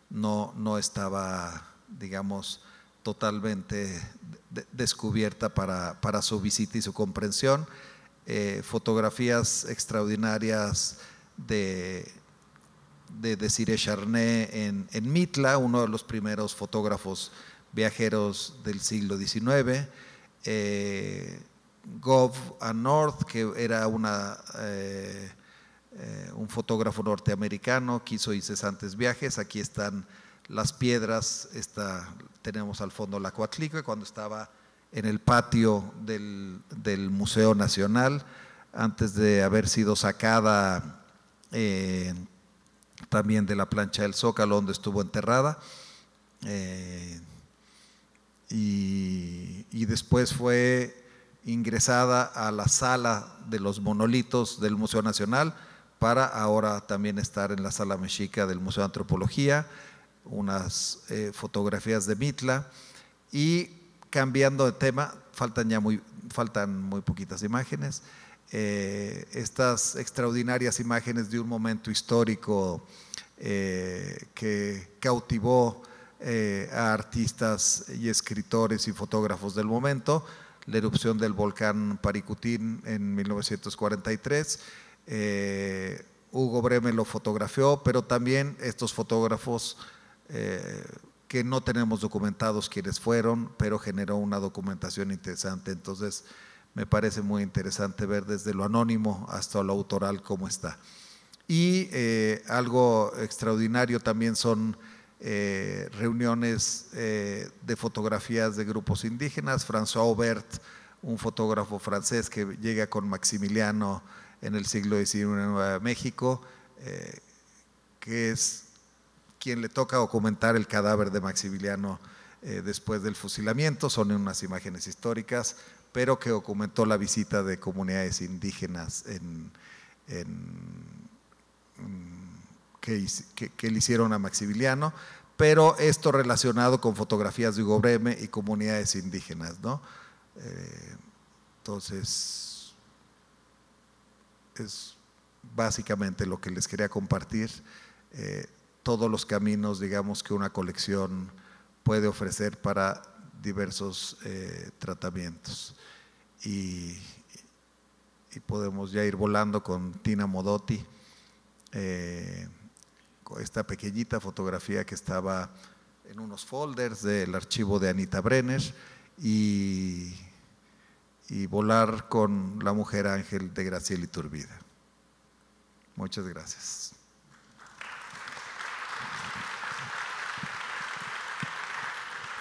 no estaba, digamos, totalmente descubierta para su visita y su comprensión. Fotografías extraordinarias de Desiré Charnay en Mitla, uno de los primeros fotógrafos viajeros del siglo XIX. Gov a North, que era un fotógrafo norteamericano que hizo incesantes viajes. Aquí están las piedras, tenemos al fondo la Coatlicue cuando estaba en el patio del Museo Nacional, antes de haber sido sacada también de la plancha del Zócalo donde estuvo enterrada, y después fue ingresada a la sala de los monolitos del Museo Nacional para ahora también estar en la sala mexica del Museo de Antropología, unas fotografías de Mitla. Y cambiando de tema, faltan muy poquitas imágenes, estas extraordinarias imágenes de un momento histórico que cautivó a artistas y escritores y fotógrafos del momento, la erupción del volcán Paricutín en 1943. Hugo Breme lo fotografió, pero también estos fotógrafos que no tenemos documentados quiénes fueron, pero generó una documentación interesante. Entonces me parece muy interesante ver desde lo anónimo hasta lo autoral cómo está. Y algo extraordinario también son reuniones de fotografías de grupos indígenas. François Aubert, un fotógrafo francés que llega con Maximiliano en el siglo XIX a México, que es quien le toca documentar el cadáver de Maximiliano después del fusilamiento. Son unas imágenes históricas, pero que documentó la visita de comunidades indígenas que le hicieron a Maximiliano, pero esto relacionado con fotografías de Hugo Breme y comunidades indígenas, ¿no? Entonces, es básicamente lo que les quería compartir, todos los caminos, digamos, que una colección puede ofrecer para diversos tratamientos. Y podemos ya ir volando con Tina Modotti, con esta pequeñita fotografía que estaba en unos folders del archivo de Anita Brenner, y volar con La mujer ángel de Graciela Iturbide. Muchas gracias.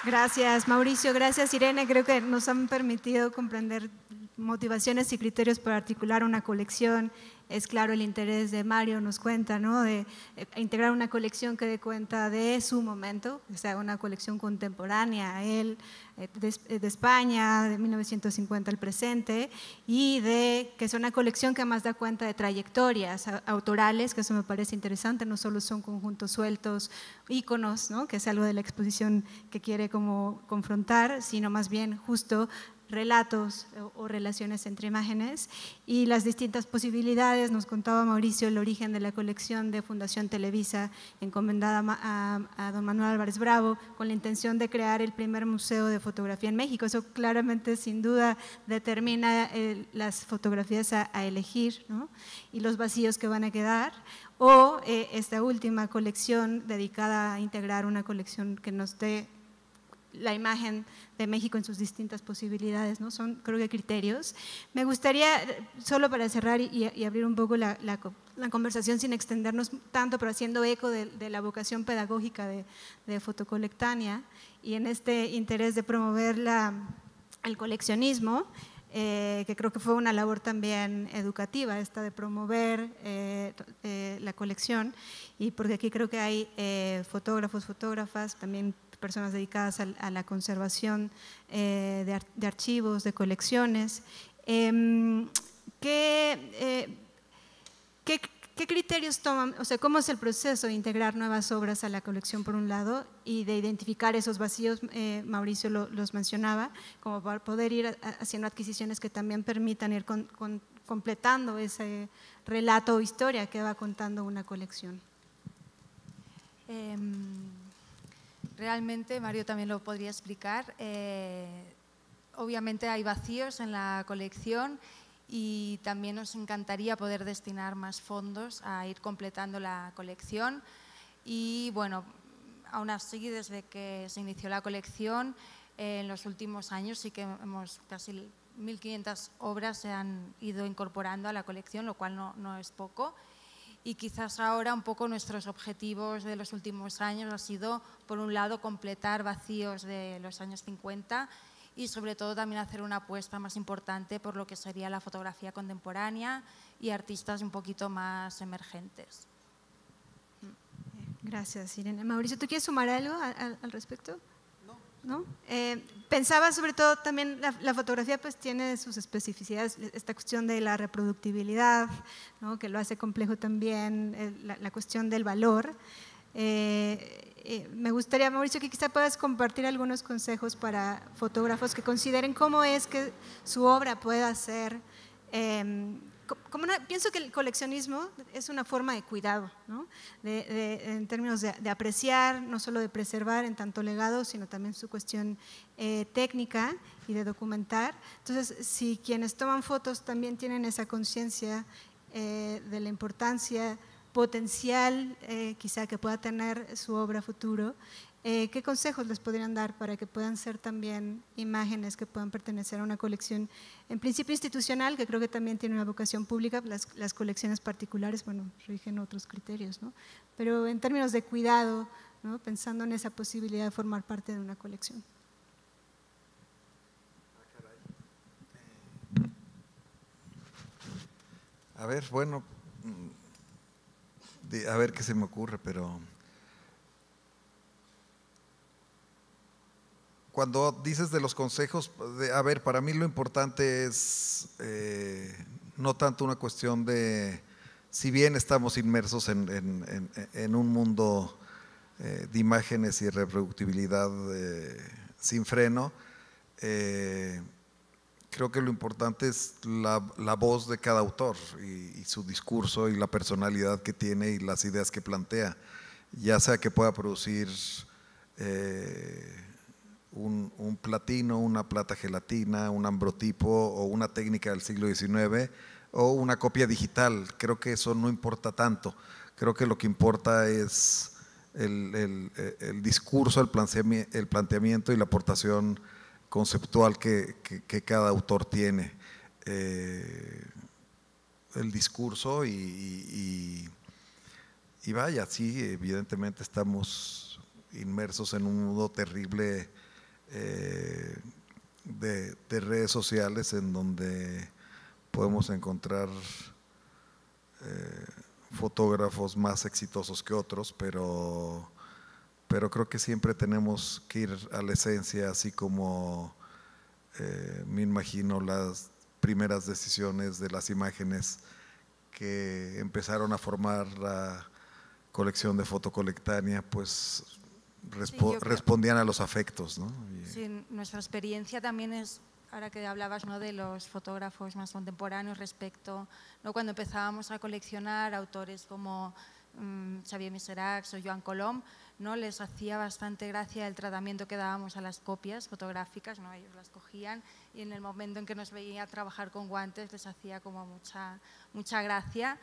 Gracias, Mauricio. Gracias, Irene. Creo que nos han permitido comprender motivaciones y criterios para articular una colección. Es claro el interés de Mario, nos cuenta, ¿no?, de integrar una colección que dé cuenta de su momento, o sea, una colección contemporánea a él, de España, de 1950 al presente, y de que sea una colección que más da cuenta de trayectorias autorales, que eso me parece interesante, no solo son conjuntos sueltos, íconos, ¿no?, que es algo de la exposición que quiere como confrontar, sino más bien justo relatos o relaciones entre imágenes y las distintas posibilidades. Nos contaba Mauricio el origen de la colección de Fundación Televisa, encomendada a don Manuel Álvarez Bravo, con la intención de crear el primer museo de fotografía en México. Eso claramente, sin duda, determina las fotografías a elegir, ¿no?, y los vacíos que van a quedar. O esta última colección dedicada a integrar una colección que nos dé la imagen de México en sus distintas posibilidades, ¿no? Son, creo que, criterios. Me gustaría, solo para cerrar y abrir un poco la conversación sin extendernos tanto, pero haciendo eco de la vocación pedagógica de Fotocolectania y en este interés de promover el coleccionismo, que creo que fue una labor también educativa, esta de promover la colección, y porque aquí creo que hay fotógrafos, fotógrafas, también personas dedicadas a la conservación de archivos, de colecciones. ¿Qué criterios toman? O sea, ¿cómo es el proceso de integrar nuevas obras a la colección, por un lado, y de identificar esos vacíos? Mauricio los mencionaba, como para poder ir haciendo adquisiciones que también permitan ir completando ese relato o historia que va contando una colección. Realmente, Mario también lo podría explicar, obviamente hay vacíos en la colección y también nos encantaría poder destinar más fondos a ir completando la colección. Y bueno, aún así, desde que se inició la colección, en los últimos años sí que hemos casi 1.500 obras se han ido incorporando a la colección, lo cual no es poco. Y quizás ahora un poco nuestros objetivos de los últimos años ha sido, por un lado, completar vacíos de los años 50 y sobre todo también hacer una apuesta más importante por lo que sería la fotografía contemporánea y artistas un poquito más emergentes. Gracias, Irene. Mauricio, ¿tú quieres sumar algo al respecto? ¿No? Pensaba sobre todo también la fotografía pues tiene sus especificidades, esta cuestión de la reproductibilidad, ¿no?, que lo hace complejo también, la cuestión del valor. Me gustaría, Mauricio, que quizá puedas compartir algunos consejos para fotógrafos que consideren cómo es que su obra pueda ser… pienso que el coleccionismo es una forma de cuidado, ¿no?, en términos de apreciar, no solo de preservar en tanto legado, sino también su cuestión técnica y de documentar. Entonces, si quienes toman fotos también tienen esa conciencia de la importancia potencial quizá que pueda tener su obra futuro, ¿qué consejos les podrían dar para que puedan ser también imágenes que puedan pertenecer a una colección, en principio institucional, que creo que también tiene una vocación pública? Las colecciones particulares, bueno, rigen otros criterios, ¿no? Pero en términos de cuidado, ¿no?, pensando en esa posibilidad de formar parte de una colección. A ver, bueno, a ver qué se me ocurre, pero… cuando dices de los consejos, a ver, para mí lo importante es no tanto una cuestión de, si bien estamos inmersos en un mundo de imágenes y reproductibilidad sin freno, creo que lo importante es la voz de cada autor y su discurso y la personalidad que tiene y las ideas que plantea, ya sea que pueda producir un platino, una plata gelatina, un ambrotipo o una técnica del siglo XIX o una copia digital. Creo que eso no importa tanto. Creo que lo que importa es el discurso, el planteamiento y la aportación conceptual que cada autor tiene. El discurso y vaya, sí, evidentemente estamos inmersos en un mundo terrible de redes sociales en donde podemos encontrar fotógrafos más exitosos que otros, pero creo que siempre tenemos que ir a la esencia, así como me imagino las primeras decisiones de las imágenes que empezaron a formar la colección de Fotocolectania, pues respondían a los afectos, ¿no? Sí, nuestra experiencia también es, ahora que hablabas, ¿no?, de los fotógrafos más contemporáneos respecto, ¿no?, cuando empezábamos a coleccionar autores como Xavier Miseracs o Joan Colom, ¿no?, les hacía bastante gracia el tratamiento que dábamos a las copias fotográficas, ¿no? Ellos las cogían y en el momento en que nos veía trabajar con guantes les hacía como mucha gracia.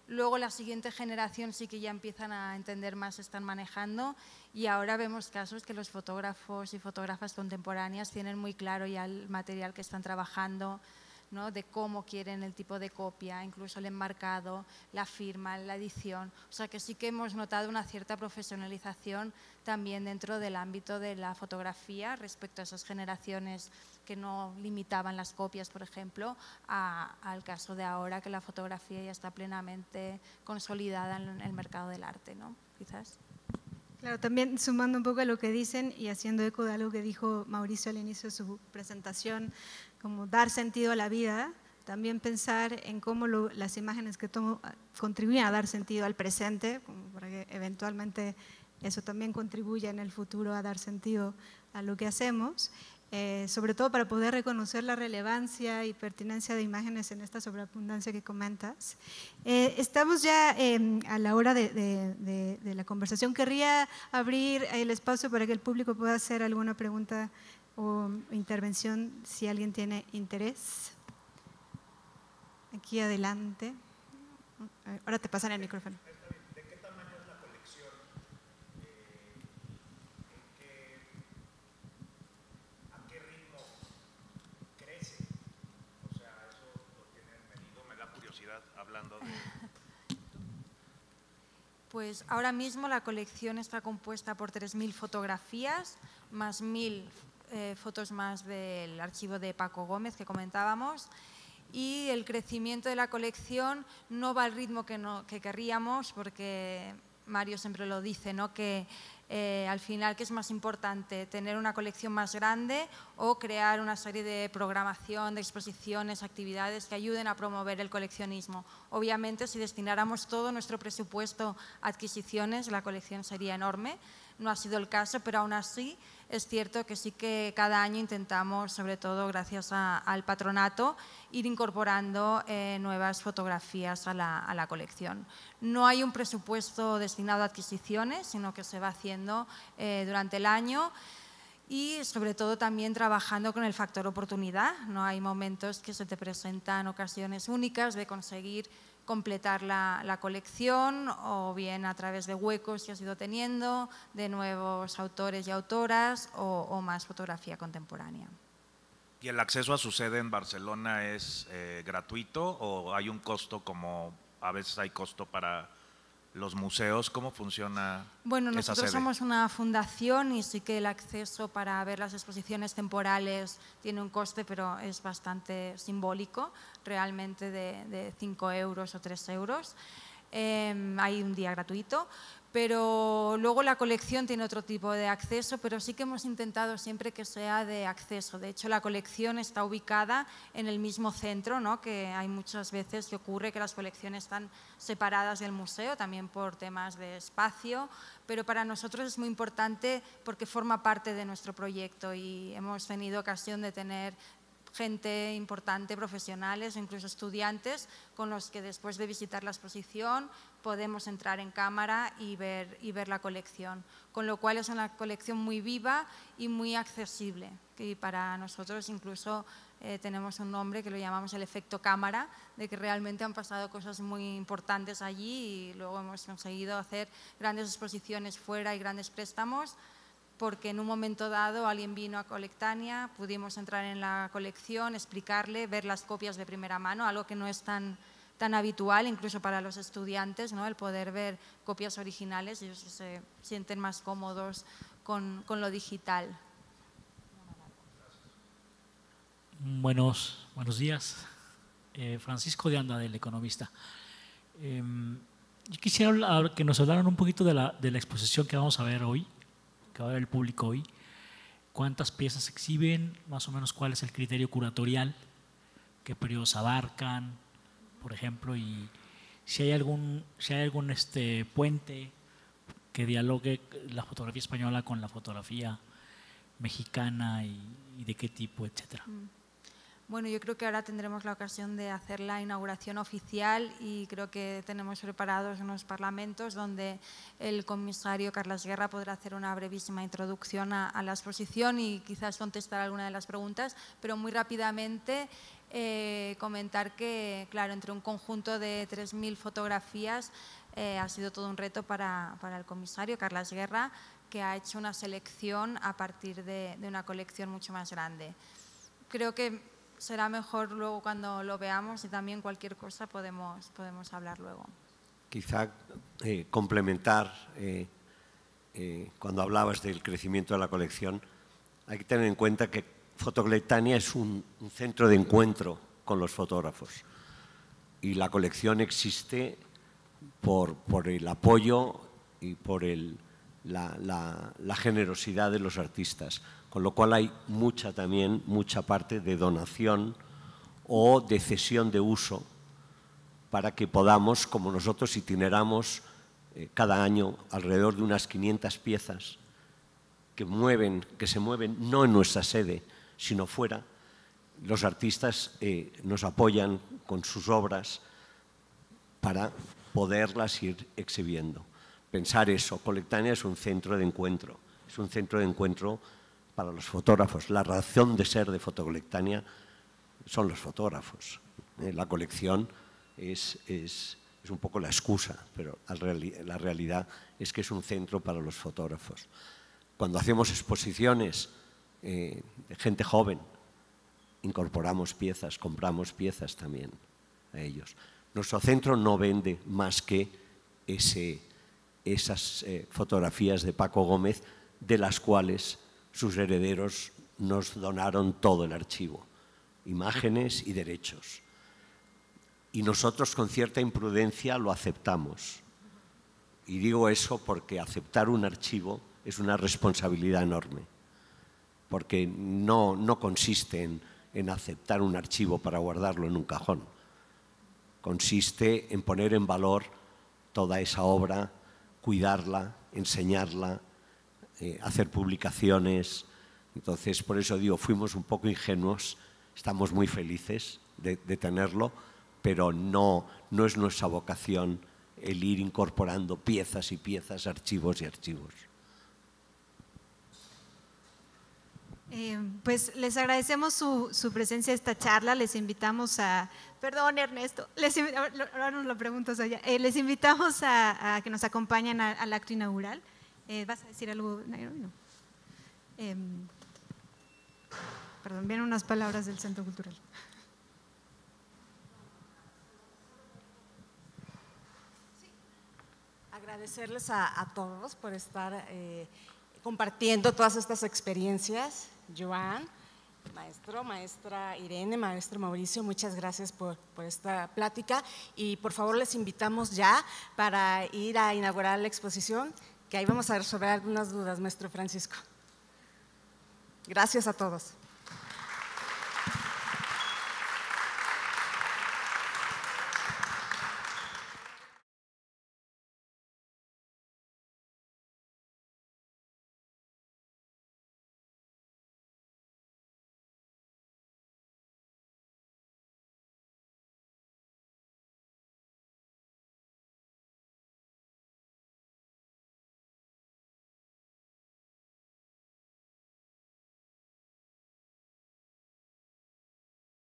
Luego la siguiente generación sí que ya empiezan a entender más, se están manejando, y ahora vemos casos que los fotógrafos y fotógrafas contemporáneas tienen muy claro ya el material que están trabajando, ¿no?, de cómo quieren el tipo de copia, incluso el enmarcado, la firma, la edición. O sea que sí que hemos notado una cierta profesionalización también dentro del ámbito de la fotografía respecto a esas generaciones que no limitaban las copias, por ejemplo, al caso de ahora que la fotografía ya está plenamente consolidada en el mercado del arte, ¿no? Quizás. Claro, también sumando un poco a lo que dicen y haciendo eco de algo que dijo Mauricio al inicio de su presentación, como dar sentido a la vida, también pensar en cómo las imágenes que tomo contribuyen a dar sentido al presente, como para que eventualmente eso también contribuya en el futuro a dar sentido a lo que hacemos. Sobre todo para poder reconocer la relevancia y pertinencia de imágenes en esta sobreabundancia que comentas. Estamos ya a la hora de la conversación. Querría abrir el espacio para que el público pueda hacer alguna pregunta o intervención si alguien tiene interés. Aquí adelante. Ahora te pasan el micrófono. Pues ahora mismo la colección está compuesta por 3.000 fotografías, más 1.000 fotos más del archivo de Paco Gómez que comentábamos, y el crecimiento de la colección no va al ritmo que querríamos, porque Mario siempre lo dice, ¿no?, que al final, ¿qué es más importante? ¿Tener una colección más grande o crear una serie de programación, de exposiciones, actividades que ayuden a promover el coleccionismo? Obviamente, si destináramos todo nuestro presupuesto a adquisiciones, la colección sería enorme. No ha sido el caso, pero aún así es cierto que sí que cada año intentamos, sobre todo gracias al patronato, ir incorporando nuevas fotografías a la colección. No hay un presupuesto destinado a adquisiciones, sino que se va haciendo durante el año, y sobre todo también trabajando con el factor oportunidad. No hay momentos que se te presentan ocasiones únicas de conseguir completar la colección, o bien a través de huecos que has ido teniendo, de nuevos autores y autoras, o más fotografía contemporánea. ¿Y el acceso a su sede en Barcelona es gratuito o hay un costo, como a veces hay costo para los museos? ¿Cómo funciona Bueno, esa nosotros sede? somos una fundación y sí que el acceso para ver las exposiciones temporales tiene un coste, pero es bastante simbólico, realmente de 5 euros o 3 euros. hay un día gratuito. Pero luego la colección tiene otro tipo de acceso, pero sí que hemos intentado siempre que sea de acceso. De hecho, la colección está ubicada en el mismo centro, ¿no? Que hay muchas veces que ocurre que las colecciones están separadas del museo, también por temas de espacio, pero para nosotros es muy importante porque forma parte de nuestro proyecto y hemos tenido ocasión de tener gente importante, profesionales o incluso estudiantes con los que después de visitar la exposición podemos entrar en cámara y ver la colección, con lo cual es una colección muy viva y muy accesible, que para nosotros incluso tenemos un nombre que lo llamamos el efecto cámara, de que realmente han pasado cosas muy importantes allí y luego hemos conseguido hacer grandes exposiciones fuera y grandes préstamos, porque en un momento dado alguien vino a Colectania, pudimos entrar en la colección, explicarle, ver las copias de primera mano, algo que no es tan habitual, incluso para los estudiantes, ¿no? El poder ver copias originales, ellos se sienten más cómodos con lo digital. Buenos días. Francisco de Anda, del Economista. Yo quisiera que nos hablaran un poquito de la exposición que vamos a ver hoy, que va a ver el público hoy. ¿Cuántas piezas exhiben? Más o menos, ¿cuál es el criterio curatorial? ¿Qué periodos abarcan, por ejemplo? Y si hay algún puente que dialogue la fotografía española con la fotografía mexicana y de qué tipo, etcétera. Bueno, yo creo que ahora tendremos la ocasión de hacer la inauguración oficial y creo que tenemos preparados unos parlamentos donde el comisario Carles Guerra podrá hacer una brevísima introducción a la exposición y quizás contestar alguna de las preguntas, pero muy rápidamente comentar que, claro, entre un conjunto de 3.000 fotografías ha sido todo un reto para el comisario Carles Guerra, que ha hecho una selección a partir de una colección mucho más grande. Creo que será mejor luego cuando lo veamos y también cualquier cosa podemos hablar luego. Quizá complementar, cuando hablabas del crecimiento de la colección, hay que tener en cuenta que Fotocolectania es un centro de encuentro con los fotógrafos y la colección existe por el apoyo y por la generosidad de los artistas, con lo cual hay mucha parte de donación o de cesión de uso para que podamos, como nosotros itineramos cada año alrededor de unas 500 piezas que se mueven no en nuestra sede, sino fuera, los artistas nos apoyan con sus obras para poderlas ir exhibiendo. Pensar eso, Colectania es un centro de encuentro, para los fotógrafos. La razón de ser de Fotocolectania son los fotógrafos. La colección es un poco la excusa, pero la realidad es que es un centro para los fotógrafos. Cuando hacemos exposiciones de gente joven, incorporamos piezas, compramos piezas también a ellos. Nuestro centro no vende más que esas fotografías de Paco Gómez, de las cuales sus herederos nos donaron todo el archivo, imágenes y derechos. Y nosotros con cierta imprudencia lo aceptamos. Y digo eso porque aceptar un archivo es una responsabilidad enorme, porque no consiste en aceptar un archivo para guardarlo en un cajón. Consiste en poner en valor toda esa obra, cuidarla, enseñarla, hacer publicaciones. Entonces, por eso digo, fuimos un poco ingenuos, estamos muy felices de tenerlo, pero no es nuestra vocación el ir incorporando piezas y piezas, archivos y archivos. Pues les agradecemos su presencia en esta charla, les invitamos a… Perdón, Ernesto, ahora nos lo pregunto, les invitamos a que nos acompañen al acto inaugural. ¿Vas a decir algo, Nairobi? No. Perdón, vienen unas palabras del Centro Cultural. Sí. Agradecerles a todos por estar compartiendo todas estas experiencias, Joan. Maestro, maestra Irene, maestro Mauricio, muchas gracias por esta plática y por favor les invitamos ya para ir a inaugurar la exposición, que ahí vamos a resolver algunas dudas, maestro Francisco. Gracias a todos.